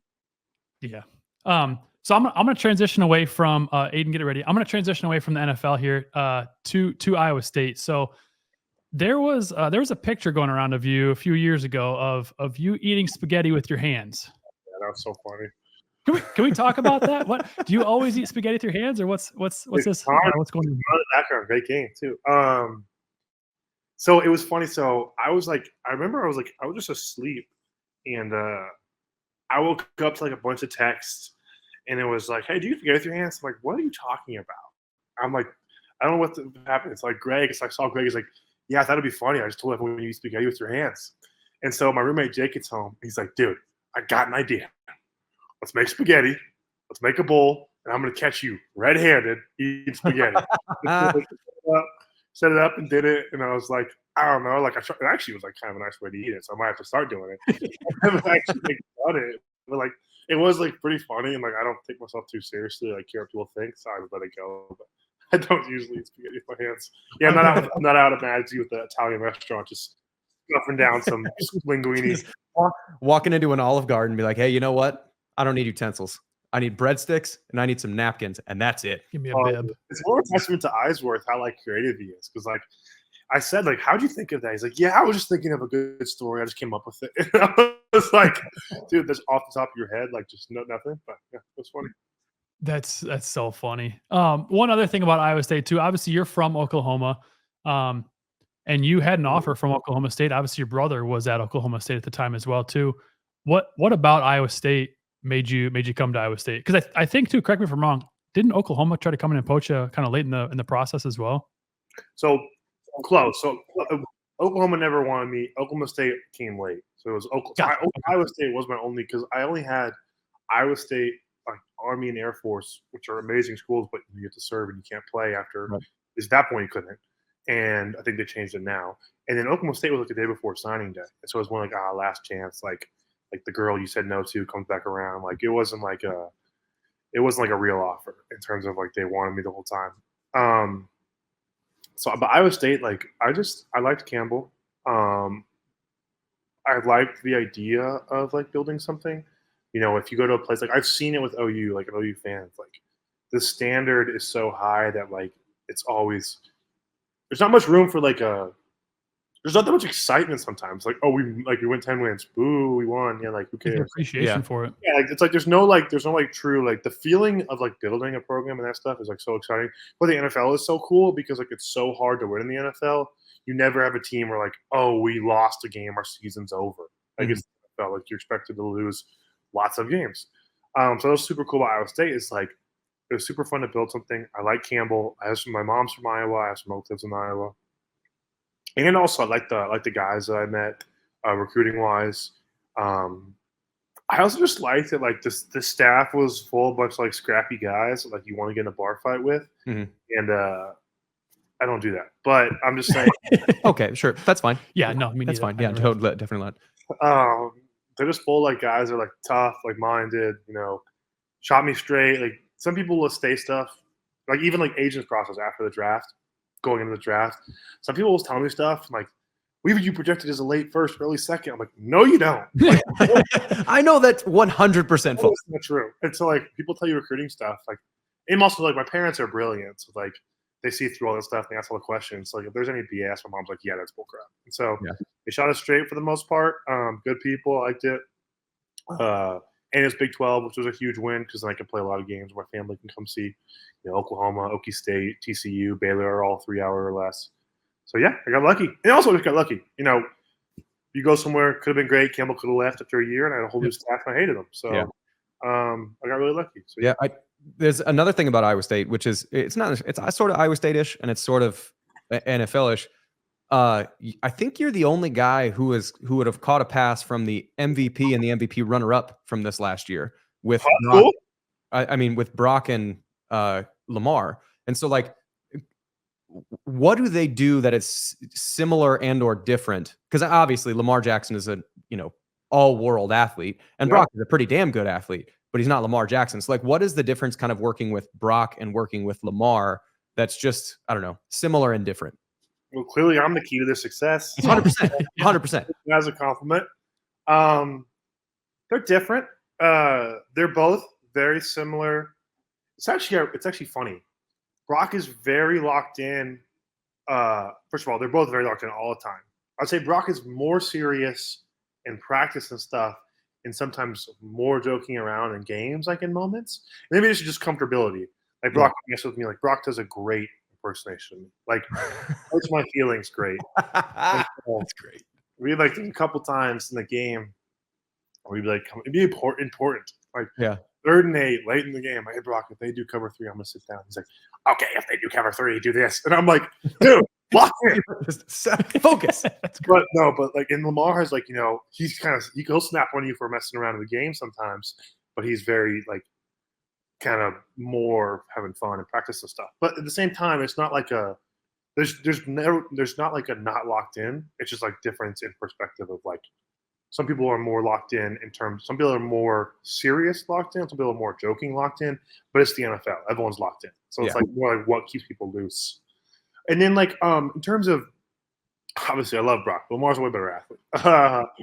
Speaker 2: So I'm gonna transition away from Aiden. Get it ready. I'm gonna transition away from the NFL here to Iowa State. So there was a picture going around of you a few years ago of you eating spaghetti with your hands.
Speaker 4: Yeah, that was so funny.
Speaker 2: Can we talk about that? What do you always eat spaghetti with your hands, or what's this? What's going on?
Speaker 4: The background, great game too. So it was funny. So I remember I was just asleep, and I woke up to like a bunch of texts, and it was like, "Hey, do you spaghetti with your hands?" I'm like, "What are you talking about?" I'm like, "I don't know what happened." It's like Greg. I saw Greg. He's like, "Yeah, I thought it'd be funny. I just told everyone you eat spaghetti with your hands." And so my roommate Jake gets home. He's like, "Dude, I got an idea. Let's make spaghetti. Let's make a bowl, and I'm gonna catch you red-handed eating spaghetti." Set it up and did it, and I was like, I don't know, like it actually was like kind of a nice way to eat it, so I might have to start doing it. I haven't actually done it, but like it was like pretty funny, and like I don't take myself too seriously, like care what people think, so I would let it go. But I don't usually eat spaghetti with my hands. Yeah, I'm not out of Madsy with the Italian restaurant, just stuffing down some linguine.
Speaker 1: Walking into an Olive Garden and be like, "Hey, you know what? I don't need utensils. I need breadsticks and I need some napkins, and that's it."
Speaker 2: Give me a bib.
Speaker 4: It's more a testament to Eisworth how like creative he is, because like I said, like, how'd you think of that? He's like, yeah, I was just thinking of a good story. I just came up with it. And I was like, dude, that's off the top of your head, like just nothing. But yeah, that's funny.
Speaker 2: That's so funny. One other thing about Iowa State too. Obviously, you're from Oklahoma, and you had an offer from Oklahoma State. Obviously, your brother was at Oklahoma State at the time as well too. What about Iowa State made you come to Iowa State? Because I think too. Correct me if I'm wrong. Didn't Oklahoma try to come in and poach you kind of late in the process as well?
Speaker 4: So close. So Oklahoma never wanted me. Oklahoma State came late. So it was Iowa State was my only, because I only had Iowa State, like Army and Air Force, which are amazing schools, but you have to serve and you can't play after. Right. At that point, you couldn't. And I think they changed it now. And then Oklahoma State was like the day before signing day. And so it was one like, last chance, like the girl you said no to comes back around. Like it wasn't like a real offer in terms of like they wanted me the whole time. So, but Iowa State, like I liked Campbell. I liked the idea of like building something. You know, if you go to a place like I've seen it with OU, like OU fans, like the standard is so high that like it's always, there's not much room for like there's not that much excitement sometimes. Like, oh, we went 10 wins. Boo, we won. Yeah, like who cares?
Speaker 2: Appreciation for it.
Speaker 4: Yeah, like it's like there's no true like the feeling of like building a program and that stuff is like so exciting. But the NFL is so cool because like it's so hard to win in the NFL. You never have a team where like, oh, we lost a game, our season's over. Like it's the NFL, like you're expected to lose lots of games. So that was super cool about Iowa State. It's like it was super fun to build something. I like Campbell. My mom's from Iowa. I have some relatives in Iowa. And also, I like the guys that I met, recruiting wise. I also just liked that like the staff was full of a bunch of like scrappy guys that, like you want to get in a bar fight with, and I don't do that. But I'm just saying.
Speaker 1: Okay, sure, that's fine.
Speaker 2: Yeah, no,
Speaker 1: that's fine. Yeah, definitely not.
Speaker 4: They're just full of like guys that are like tough, like minded. You know, shot me straight. Like some people will stay stuff, like even like agents process after the draft. Going into the draft, some people will tell me stuff like, "We have you projected as a late first, early second." I'm like, "No, you don't." Like,
Speaker 1: I know that's 100% false.
Speaker 4: That's true. And so like people tell you recruiting stuff, like, and also like my parents are brilliant, so like they see through all this stuff, and they ask all the questions. So like if there's any BS, my mom's like, "Yeah, that's bullcrap." And so they shot us straight for the most part. Good people, I liked it. And it's Big 12, which was a huge win because then I can play a lot of games where my family can come see, you know, Oklahoma, Okie State, TCU, Baylor are all 3 hour or less. So yeah, I got lucky. And also just got lucky. You know, you go somewhere, could have been great. Campbell could have left after a year, and I had a whole new staff, and I hated them. So I got really lucky. So,
Speaker 1: there's another thing about Iowa State, which is it's sort of Iowa State-ish, and it's sort of NFL-ish. I think you're the only guy who would have caught a pass from the MVP and the MVP runner-up from this last year with Brock, with Brock and Lamar. And so like what do they do that is similar and or different? Because obviously Lamar Jackson is a all-world athlete, and Brock is a pretty damn good athlete, but he's not Lamar Jackson. So like, what is the difference kind of working with Brock and working with Lamar that's just, I don't know, similar and different?
Speaker 4: Well, clearly I'm the key to their success.
Speaker 1: 100%. 100%.
Speaker 4: As a compliment. They're different. They're both very similar. It's actually funny. Brock is very locked in. First of all, they're both very locked in all the time. I'd say Brock is more serious in practice and stuff, and sometimes more joking around in games, like in moments. And maybe it's just comfortability. Like Brock mess with me. Like Brock does a great impersonation. Like hurts my feelings great.
Speaker 1: That's great.
Speaker 4: We had like a couple times in the game where we'd be like, it'd be important. Like 3rd and 8, late in the game. Hey Brock, if they do cover 3, I'm gonna sit down. He's like, okay, if they do cover 3, do this. And I'm like, dude, lock in.
Speaker 1: Focus.
Speaker 4: But like, and Lamar has like, he'll snap on you for messing around in the game sometimes, but he's very like kind of more having fun and practice and stuff. But at the same time, it's not like there's not like a not locked in. It's just like difference in perspective of like, some people are more locked in terms. Some people are more serious locked in. Some people are more joking locked in. But it's the NFL. Everyone's locked in. So it's like more like what keeps people loose. And then like in terms of, obviously I love Brock. Lamar's a way better athlete.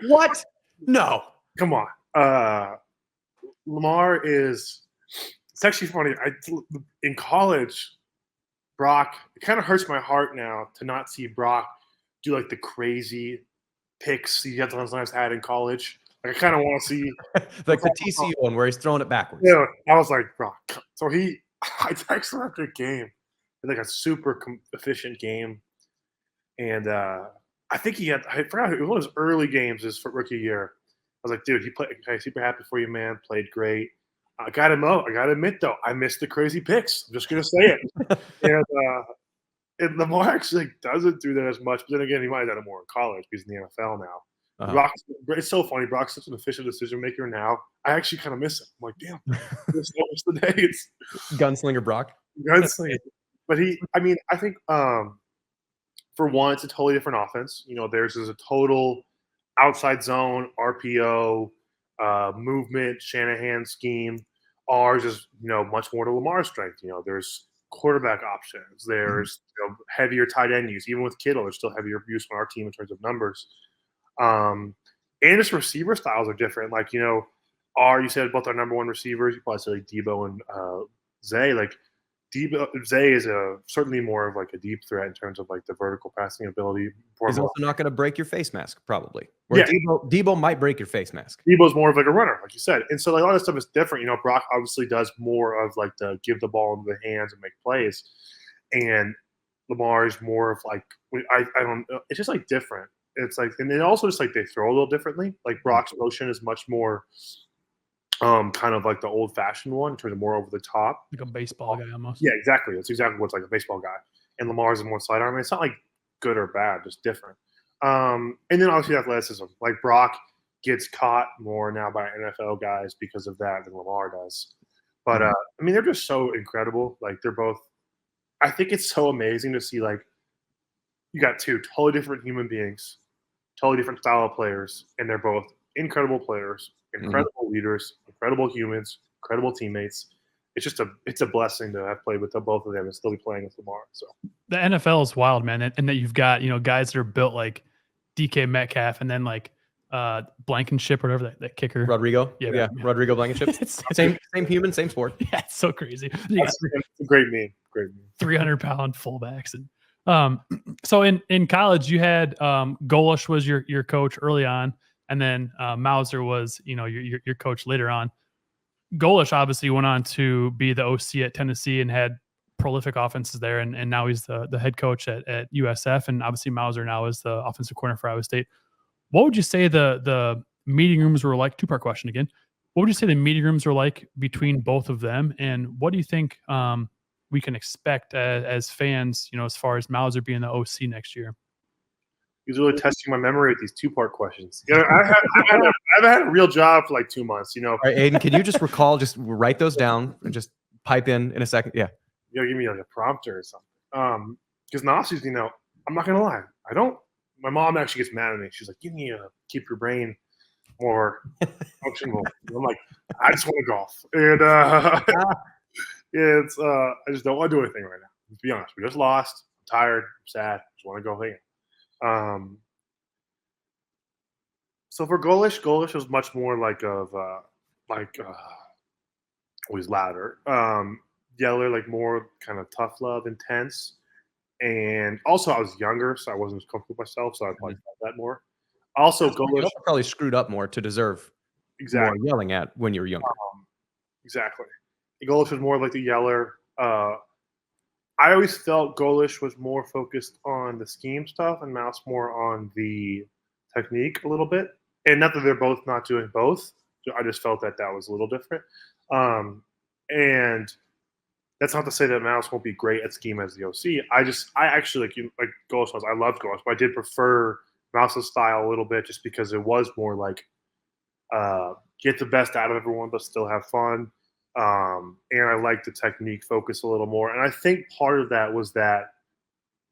Speaker 1: What? No.
Speaker 4: Come on. Lamar is. It's actually funny. In college, Brock. It kind of hurts my heart now to not see Brock do like the crazy picks he sometimes had in college. Like I kind of want to see
Speaker 1: like the TCU one where he's throwing it backwards.
Speaker 4: Yeah, I was like, Brock. So I texted him after the game, like a super efficient game, and I think I forgot it was one of his early games his rookie year. I was like, dude, he played. Okay, super happy for you, man. Played great. I got to admit though, I missed the crazy picks. I'm just gonna say it. And Lamar actually doesn't do that as much. But then again, he might have done it more in college because he's in the NFL now. Brock, it's so funny. Brock's such an efficient decision maker now. I actually kind of miss him. I'm like, damn, there's so much today. It's
Speaker 1: Gunslinger Brock.
Speaker 4: Gunslinger. But I think for one, it's a totally different offense. Theirs is a total outside zone, RPO, movement, Shanahan scheme. Ours is, much more to Lamar's strength. There's quarterback options. There's heavier tight end use. Even with Kittle, there's still heavier use on our team in terms of numbers. And just receiver styles are different. Like, you said both our number one receivers. You probably say like Debo and Zay. Like Zay is certainly more of like a deep threat in terms of like the vertical passing ability.
Speaker 1: He's also not going to break your face mask, probably. Where Debo might break your face mask.
Speaker 4: Debo's more of like a runner, like you said. And so like all this stuff is different. Brock obviously does more of like the give the ball into the hands and make plays. And Lamar is more of like, I don't know. It's just like different. It's like, and then also just like they throw a little differently. Like Brock's motion is much more kind of like the old fashioned one in terms of more over the top.
Speaker 2: Like a baseball guy almost.
Speaker 4: Yeah, exactly. That's exactly what's like a baseball guy. And Lamar's is more sidearm. It's not like good or bad, just different. And then obviously athleticism. Like Brock gets caught more now by NFL guys because of that than Lamar does. But they're just so incredible. Like they're both. I think it's so amazing to see like you got two totally different human beings, totally different style of players, and they're both incredible players, incredible leaders, incredible humans, incredible teammates. It's a blessing to have played with both of them and still be playing with Lamar. So
Speaker 2: the NFL is wild, man, and that you've got guys that are built like DK Metcalf, and then like Blankenship, or whatever that kicker.
Speaker 1: Rodrigo. Yeah. Rodrigo Blankenship. same human, same sport.
Speaker 2: Yeah, it's so crazy.
Speaker 4: It's a great meme.
Speaker 2: 300-pound fullbacks. And so in college you had Golish was your coach early on, and then Mauser was your coach later on. Golish obviously went on to be the OC at Tennessee and had prolific offenses there, and now he's the head coach at USF, and obviously Mauser now is the offensive coordinator for Iowa State. What would you say the meeting rooms were like? Two-part question again. What would you say the meeting rooms were like between both of them, and what do you think we can expect as fans, as far as Mauser being the OC next year?
Speaker 4: He's really testing my memory with these two-part questions. I haven't had a real job for like 2 months.
Speaker 1: All right, Aiden, can you just write those down and just pipe in a second? Yeah.
Speaker 4: Give me like a prompter or something. because Nazis, I'm not gonna lie, I don't. My mom actually gets mad at me. She's like, "You need to keep your brain more functional." And I'm like, "I just want to golf," and it's I just don't want to do anything right now. To be honest, we just lost. I'm tired. I'm sad. Just want to go hang. So for Golish was much more always louder. Yeller, like more kind of tough love, intense. And also, I was younger, so I wasn't as comfortable with myself, so I probably felt that more. Also,
Speaker 1: You
Speaker 4: Golish,
Speaker 1: also probably screwed up more to deserve
Speaker 4: exactly,
Speaker 1: more yelling at when you were younger.
Speaker 4: exactly. Golish was more like the yeller. I always felt Golish was more focused on the scheme stuff, and Mouse more on the technique a little bit. And not that they're both not doing both. I just felt that was a little different. And that's not to say that Mouse won't be great at scheme as the OC. I actually like Golish was. I loved Golish, but I did prefer Mouse's style a little bit just because it was more like get the best out of everyone, but still have fun. And I like the technique focus a little more. And I think part of that was that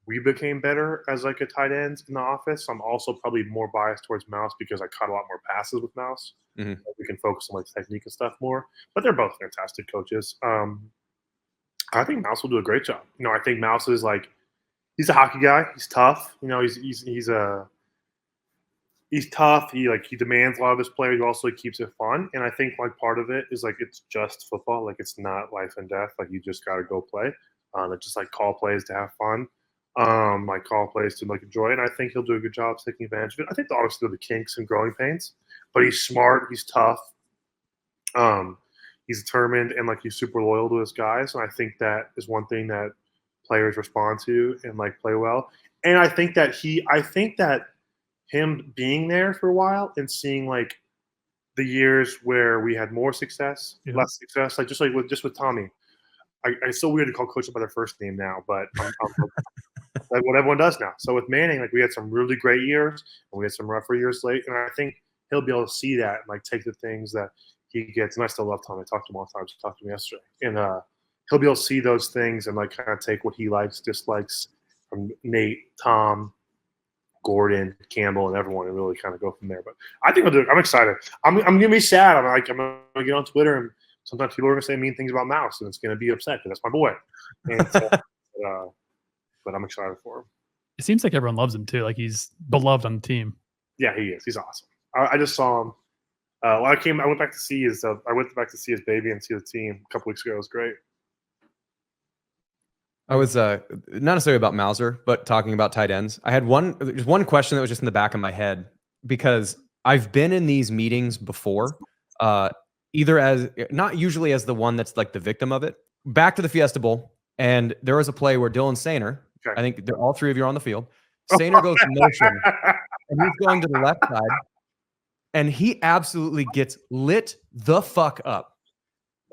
Speaker 4: we became better as like a tight ends in the office. I'm also probably more biased towards Mouse because I caught a lot more passes with Mouse.
Speaker 1: Mhm.
Speaker 4: We can focus on like technique and stuff more. But they're both fantastic coaches. I think Mouse will do a great job. I think Mouse is like he's a hockey guy. He's tough. He's tough. He demands a lot of his players. He also keeps it fun. And I think like part of it is like it's just football. Like it's not life and death. Like you just got to go play. It's just like call plays to have fun. Like call plays to like enjoy it. And I think he'll do a good job taking advantage of it. I think obviously the kinks and growing pains, but he's smart. He's tough. He's determined and like he's super loyal to his guys. And I think that is one thing that players respond to and like play well. And I think that him being there for a while and seeing like the years where we had more success, less success, like just with Tommy. It's so weird to call coaches by their first name now, but I'm like what everyone does now. So with Manning, like we had some really great years and we had some rougher years late, and I think he'll be able to see that and like take the things that he gets. And I still love Tommy. I talked to him all the time. I talked to him yesterday, and he'll be able to see those things and like kind of take what he likes, dislikes from Nate, Tom, Gordon, Campbell, and everyone, and really kind of go from there. But I think I'll do it. I'm excited. I'm gonna be sad. I'm gonna get on Twitter, and sometimes people are gonna say mean things about Mouse, and it's gonna be upset because that's my boy. And so, but I'm excited for him.
Speaker 2: It seems like everyone loves him too. Like he's beloved on the team.
Speaker 4: Yeah, he is. He's awesome. I just saw him. I went back to see his baby and see the team a couple weeks ago. It was great.
Speaker 1: I was not necessarily about Mauser, but talking about tight ends. I had one question that was just in the back of my head because I've been in these meetings before, either as not usually as the one that's like the victim of it. Back to the Fiesta Bowl, and there was a play where Dylan Sainer, I think they're all three of you are on the field. Sainer goes motion, and he's going to the left side, and he absolutely gets lit the fuck up.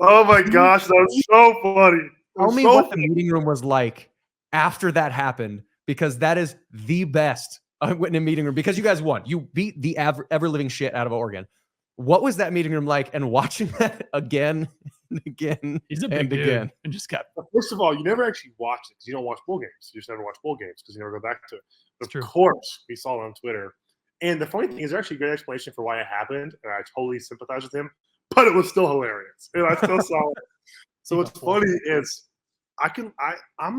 Speaker 4: Oh my gosh, that was so funny.
Speaker 1: Tell me what the meeting room was like after that happened, because that is the best in a meeting room. Because you guys won, you beat the ever living shit out of Oregon. What was that meeting room like? And watching that again and again,
Speaker 2: he's a big dude
Speaker 1: again,
Speaker 2: and just got.
Speaker 4: First of all, you never actually watched it because you don't watch bowl games. You just never watch bowl games because you never go back to it. But of course, we saw it on Twitter. And the funny thing is, there's actually a great explanation for why it happened, and I totally sympathize with him. But it was still hilarious, and I still saw it. So what's funny is I'm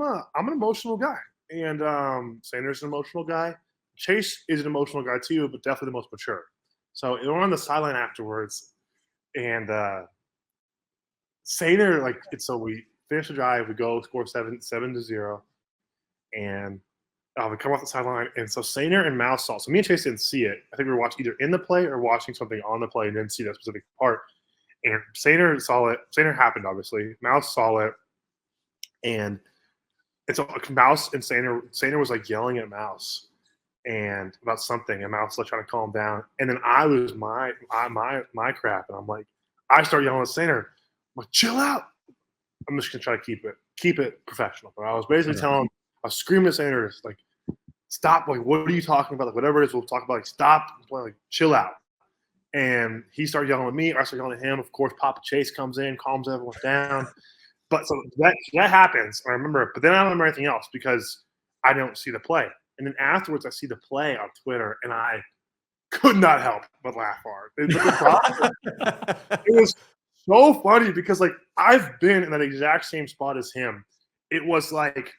Speaker 4: an emotional guy, and Sanders is an emotional guy. Chase is an emotional guy too, but definitely the most mature. So we're on the sideline afterwards, and Sainer so we finish the drive, we go score 7-0, and we come off the sideline, and so Sainer and Mouse saw. So me and Chase didn't see it. I think we were watching either in the play or watching something on the play and didn't see that specific part. And Sainer saw it. Sainer happened, obviously. Mouse saw it. And so Mouse and Sainer was like yelling at Mouse and about something, and Mouse was trying to calm down. And then I lose my crap, and I'm like, I start yelling at Sainer. I'm like, chill out. I'm just gonna try to keep it professional. But I was basically telling him, I was screaming at Sainer, like, stop, like, what are you talking about? Like, whatever it is, we'll talk about, like, stop, like, chill out. And he started yelling at me. I started yelling at him. Of course, Papa Chase comes in, calms everyone down. But so that happens. I remember, but then I don't remember anything else because I don't see the play. And then afterwards, I see the play on Twitter, and I could not help but laugh hard. It was so funny because, like, I've been in that exact same spot as him. It was like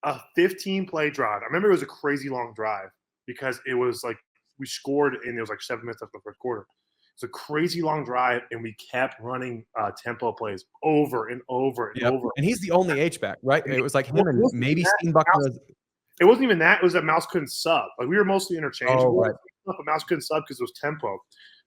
Speaker 4: a 15-play drive. I remember it was a crazy long drive because it was like we scored and there was like 7 minutes left in the first quarter. It's a crazy long drive, and we kept running tempo plays over and over and over.
Speaker 1: And he's the only H-back, right? It was like him and maybe Steenbuckner.
Speaker 4: It wasn't even that. It was that Mouse couldn't sub. Like, we were mostly interchangeable.
Speaker 1: Oh, right.
Speaker 4: But Mouse couldn't sub because it was tempo.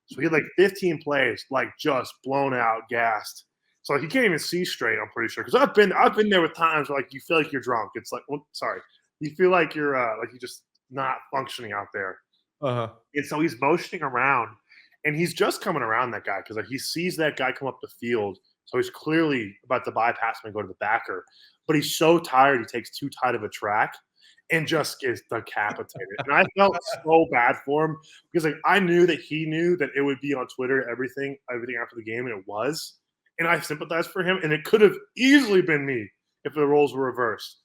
Speaker 4: So he had like 15 plays, like just blown out, gassed. So like, you can't even see straight, I'm pretty sure. Because I've been there with times where like you feel like you're drunk. It's like, well, sorry. You feel like you're just not functioning out there.
Speaker 1: Uh-huh.
Speaker 4: And so he's motioning around. And he's just coming around that guy because like he sees that guy come up the field. So he's clearly about to bypass him and go to the backer. But he's so tired, he takes too tight of a track and just gets decapitated. And I felt so bad for him because like I knew that he knew that it would be on Twitter, everything after the game, and it was. And I sympathized for him, and it could have easily been me if the roles were reversed.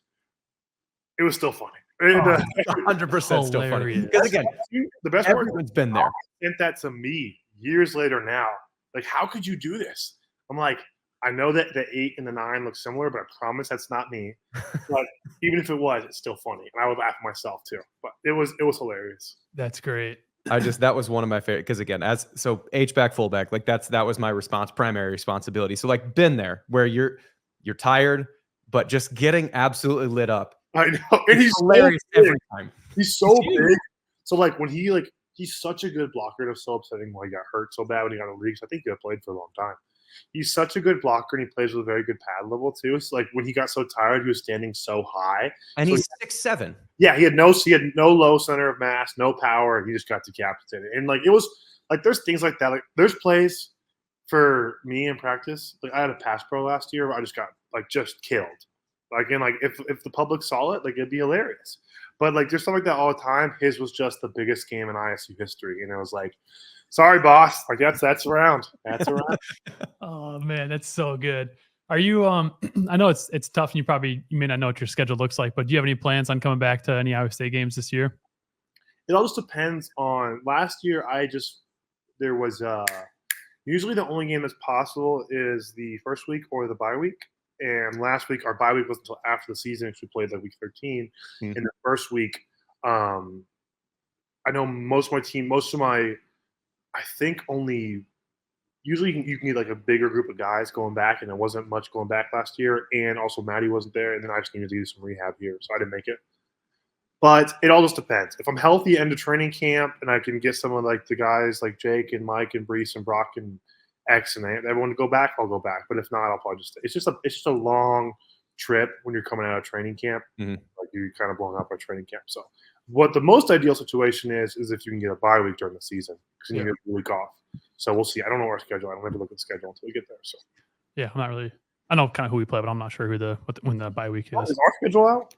Speaker 4: It was still funny.
Speaker 1: 100% still funny. Because again,
Speaker 4: the best part,
Speaker 1: everyone's been there.
Speaker 4: sent that to me years later now. Like, how could you do this? I'm like, I know that the 8 and the 9 look similar, but I promise that's not me. But even if it was, it's still funny. And I would laugh at myself too. But it was hilarious.
Speaker 2: That's great.
Speaker 1: That was one of my favorite, because again, H-back, fullback, like that was my primary responsibility. So like been there where you're tired, but just getting absolutely lit up.
Speaker 4: I know. And he's
Speaker 1: hilarious every time.
Speaker 4: He's so big. So like when he's such a good blocker. It was so upsetting when he got hurt so bad when he got in the league. So I think he had played for a long time. He's such a good blocker, and he plays with a very good pad level too. So like when he got so tired, he was standing so high.
Speaker 1: And
Speaker 4: so
Speaker 1: he's 6'7".
Speaker 4: Yeah, he had no low center of mass, no power, and he just got decapitated. And like it was like there's things like that. Like there's plays for me in practice. Like I had a pass pro last year where I just got like just killed. Like, and like if the public saw it, like it'd be hilarious. But like there's stuff like that all the time. His was just the biggest game in ISU history, and it was like, sorry, boss. Like that's around. That's around.
Speaker 2: Oh man, that's so good. Are you? I know it's tough, and you may not know what your schedule looks like, but do you have any plans on coming back to any Iowa State games this year?
Speaker 4: It all just depends on. Last year, there was usually the only game that's possible is the first week or the bye week. And last week, our bye week was until after the season, because we played like week 13. In the first week, I know I think only usually you can get like a bigger group of guys going back, and there wasn't much going back last year. And also Maddie wasn't there, and then I just needed to do some rehab here, so I didn't make it. But it all just depends. If I'm healthy end of training camp and I can get some of like the guys like Jake and Mike and Brees and Brock and X and everyone to go back, I'll go back. But if not, I'll probably just stay. It's just a long trip when you're coming out of training camp. Like you're kind of blowing up by training camp. So what the most ideal situation is if you can get a bye week during the season, because you get a week off. So we'll see. I don't know our schedule. I don't ever look at the schedule until we get there. So
Speaker 2: yeah, I'm not really. I know kind of who we play, but I'm not sure when the bye week is.
Speaker 4: Is our schedule out?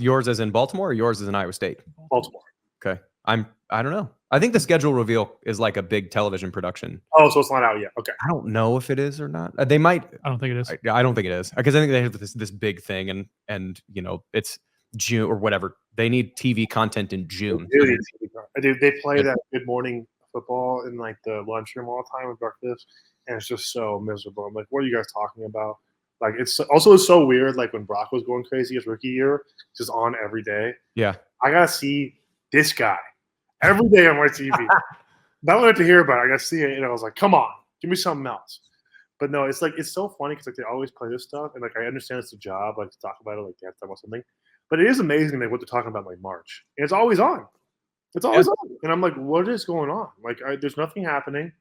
Speaker 1: Yours is in Baltimore, or yours is in Iowa State?
Speaker 4: Baltimore.
Speaker 1: Okay. I don't know. I think the schedule reveal is like a big television production.
Speaker 4: Oh, so it's not out yet. Okay.
Speaker 1: I don't know if it is or not. They might.
Speaker 2: I don't think it is.
Speaker 1: I don't think it is, because I think they have this big thing, and you know it's June or whatever. They need TV content in June.
Speaker 4: They play that Good Morning Football in like the lunchroom all the time with breakfast, and it's just so miserable. I'm like, what are you guys talking about? Like it's so weird. Like when Brock was going crazy his rookie year, just on every day. Yeah, I gotta see this guy every day on my TV. Not what to hear about it. I gotta see it, and I was like, come on, give me something else. But no, it's like it's so funny because like they always play this stuff, and like I understand it's a job, like to talk about it, like they have to talk about something. But it is amazing like what they're talking about in like March. And it's always on. It's always on. And I'm like, what is going on? Like there's nothing happening.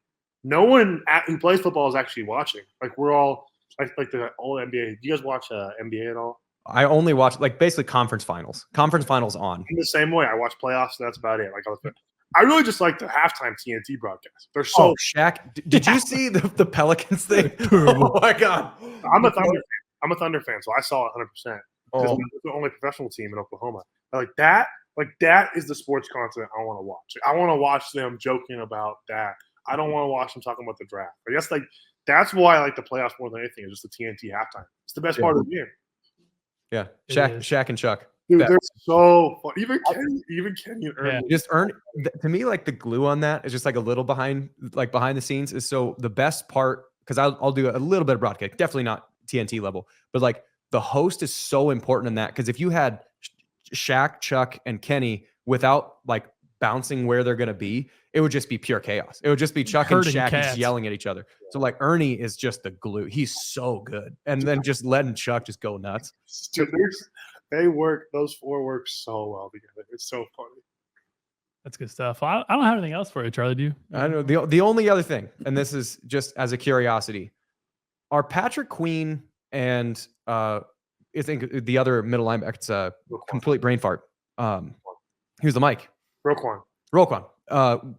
Speaker 4: No one who plays football is actually watching. Like we're all like the old NBA. Do you guys watch NBA at all?
Speaker 1: I only watch like basically conference finals. Conference finals on.
Speaker 4: In the same way, I watch playoffs. And that's about it. Like I really just like the halftime TNT broadcast. They're so.
Speaker 1: Oh, Shaq! Did you see the Pelicans thing? Oh my God!
Speaker 4: I'm a Thunder fan, so I saw it 100%. Because it's the only professional team in Oklahoma. Like that is the sports content I want to watch. Like, I want to watch them joking about that. I don't want to watch them talking about the draft. I guess like that's why I like the playoffs more than anything. Is just the TNT halftime. It's the best part of the game.
Speaker 1: Yeah,
Speaker 2: It is.
Speaker 1: Shaq and Chuck.
Speaker 4: Dude,
Speaker 1: That-
Speaker 4: they're so fun. Even Kenny and
Speaker 2: Yeah.
Speaker 4: Ernie.
Speaker 1: just to me, like the glue on that is just like a little behind the scenes is so the best part, because I'll do a little bit of broadcast, definitely not TNT level, but like the host is so important in that, because if you had Shaq, Chuck, and Kenny without like bouncing where they're gonna be, it would just be pure chaos. It would just be Chuck and
Speaker 2: Herding
Speaker 1: Shaq
Speaker 2: cats.
Speaker 1: just yelling at each other. So like Ernie is just the glue. He's so good, and then just letting Chuck just go nuts.
Speaker 4: Dude, those four work so well together. It's so funny.
Speaker 2: That's good stuff. I don't have anything else for you, Charlie. Do you?
Speaker 1: I know the only other thing, and this is just as a curiosity, are Patrick Queen and I think the other middle linebacker, it's a complete brain fart. Here's the mic. Roquan.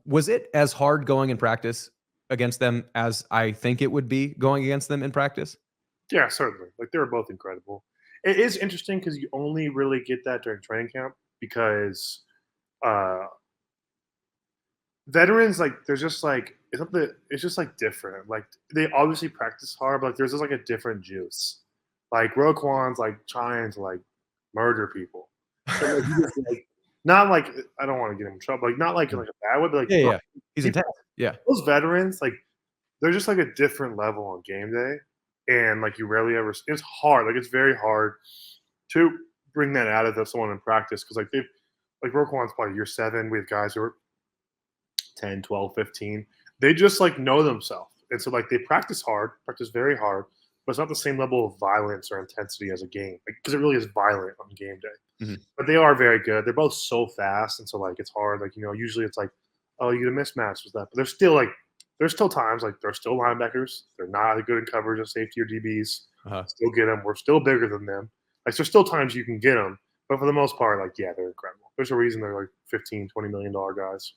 Speaker 1: Was it as hard going in practice against them as I think it would be going against them in practice?
Speaker 4: Yeah, certainly. Like, they were both incredible. It is interesting because you only really get that during training camp because veterans, like, there's just like it's just like different. Like, they obviously practice hard, but like, there's just like a different juice. Like, Roquan's like trying to like murder people. So, like, he just, like, not like, I don't want to get him in trouble, like not like in like a bad way, but like
Speaker 1: Yeah. He's intense. Yeah.
Speaker 4: those veterans, like, they're just like a different level on game day. And like, you rarely ever, it's hard. Like, it's very hard to bring that out of someone in practice. Cause like Roquan's probably year 7. We have guys who are 10, 12, 15. They just like know themselves. And so like, they practice very hard, but it's not the same level of violence or intensity as a game. Because it really is violent on game day.
Speaker 1: Mm-hmm.
Speaker 4: But they are very good. They're both so fast. And so like, it's hard. Like, usually it's like, oh, you get a mismatch with that. But there's still times, like, they're still linebackers. They're not good in coverage of safety or DBs. Still get them. We're still bigger than them. Like, there's still times you can get them. But for the most part, like, yeah, they're incredible. There's a reason they're like $15, $20 million guys.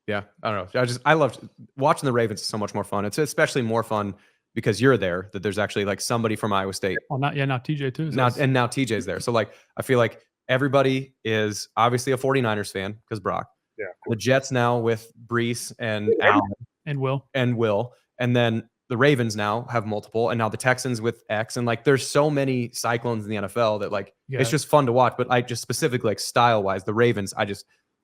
Speaker 1: Yeah, I don't know. I loved watching the Ravens. Is so much more fun. It's especially more fun because you're there. That there's actually like somebody from Iowa State.
Speaker 2: Well, now TJ too.
Speaker 1: Now TJ's there. So like, I feel like everybody is obviously a 49ers fan because Brock.
Speaker 4: Yeah.
Speaker 1: The Jets now with Brees and Allen
Speaker 2: and Will.
Speaker 1: And then the Ravens now have multiple, and now the Texans with X. And like, there's so many Cyclones in the NFL that like, it's just fun to watch. But I just specifically like style wise, the Ravens,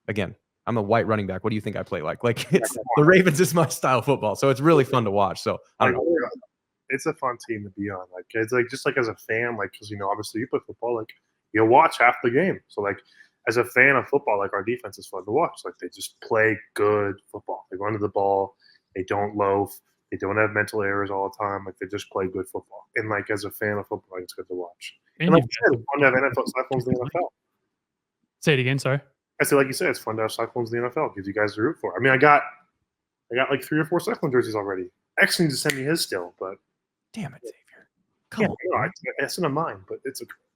Speaker 1: again, I'm a white running back. What do you think I play like? Like, it's the Ravens is my style of football. So it's really fun to watch. So I don't know.
Speaker 4: It's a fun team to be on. Like, it's like, just like as a fan, like, because, obviously you play football, like, you'll watch half the game. So like, as a fan of football, like, our defense is fun to watch. Like, they just play good football. They run to the ball. They don't loaf. They don't have mental errors all the time. Like, they just play good football. And like, as a fan of football, like, it's good to watch. And like you said, it's fun to have NFL Cyclones in the NFL.
Speaker 2: Say it again. Sorry.
Speaker 4: I said, like you said, it's fun to have Cyclones in the NFL. Gives you guys to root for. I mean, I got like 3 or 4 Cyclone jerseys already. X needs to send me his still, but
Speaker 1: damn it, Xavier. Come on.
Speaker 4: It's not mine, but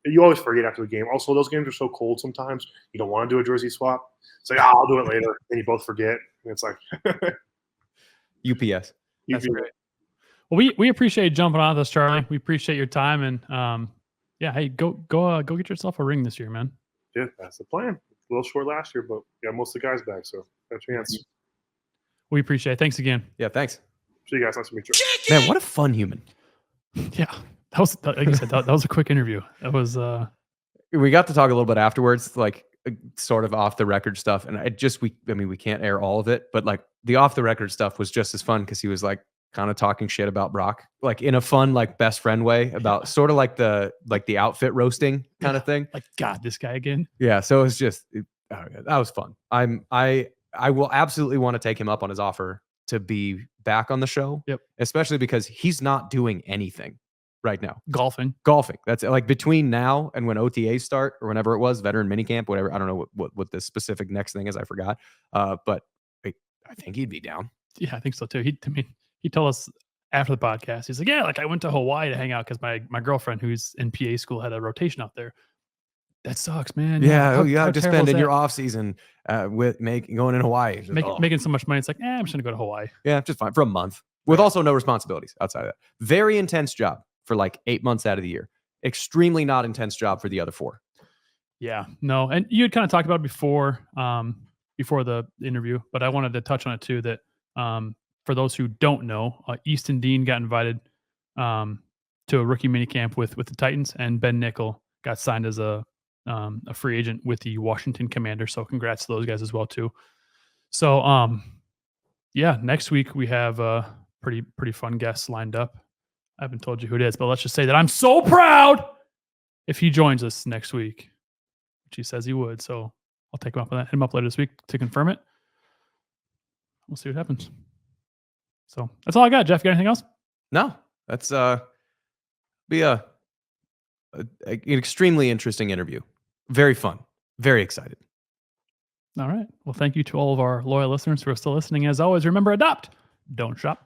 Speaker 4: you always forget after the game. Also, those games are so cold sometimes. You don't want to do a jersey swap. It's like, I'll do it later. Then you both forget. And it's like
Speaker 1: UPS.
Speaker 2: That's great. Well, we appreciate you jumping on with us, Charlie. We appreciate your time, and yeah, hey, go get yourself a ring this year, man.
Speaker 4: Yeah, that's the plan. A little short last year, but we got most of the guys back, so got a chance.
Speaker 2: We appreciate it. Thanks again.
Speaker 1: Yeah, thanks.
Speaker 4: See you guys. Nice to meet you.
Speaker 1: Man, what a fun human.
Speaker 2: Yeah, that was, like you said, that was a quick interview. That was.
Speaker 1: We got to talk a little bit afterwards, like sort of off the record stuff, and we can't air all of it, but like the off the record stuff was just as fun because he was like kind of talking shit about Brock, like in a fun, like best friend way, about sort of like the outfit roasting kind of thing.
Speaker 2: Like, God, this guy again.
Speaker 1: Yeah, so it was just that was fun. I will absolutely want to take him up on his offer to be back on the show.
Speaker 2: Yep.
Speaker 1: Especially because he's not doing anything right now.
Speaker 2: Golfing.
Speaker 1: That's like between now and when OTAs start or whenever it was, veteran minicamp, whatever. I don't know what the specific next thing is. I forgot. But I think he'd be down.
Speaker 2: Yeah, I think so too. He told us after the podcast, he's like, yeah, like I went to Hawaii to hang out because my girlfriend who's in PA school had a rotation out there. That sucks, man.
Speaker 1: Yeah, you have to spend in your off season with going in Hawaii.
Speaker 2: Making so much money. It's like, I'm just gonna go to Hawaii.
Speaker 1: Yeah, just fine for a month with also no responsibilities outside of that. Very intense job for like 8 months out of the year. Extremely not intense job for the other 4.
Speaker 2: Yeah, no, and you had kind of talked about it before the interview, but I wanted to touch on it too. That for those who don't know, Easton Dean got invited to a rookie minicamp with the Titans, and Ben Nickel got signed as a free agent with the Washington Commanders. So congrats to those guys as well too. So yeah, next week we have pretty fun guests lined up. I haven't told you who it is, but let's just say that I'm so proud if he joins us next week, which he says he would. So I'll take him up on that. Hit him up later this week to confirm it. We'll see what happens. So that's all I got. Jeff, you got anything else?
Speaker 1: No, that's be an extremely interesting interview. Very fun. Very excited.
Speaker 2: All right. Well, thank you to all of our loyal listeners who are still listening. As always, remember, adopt, don't shop.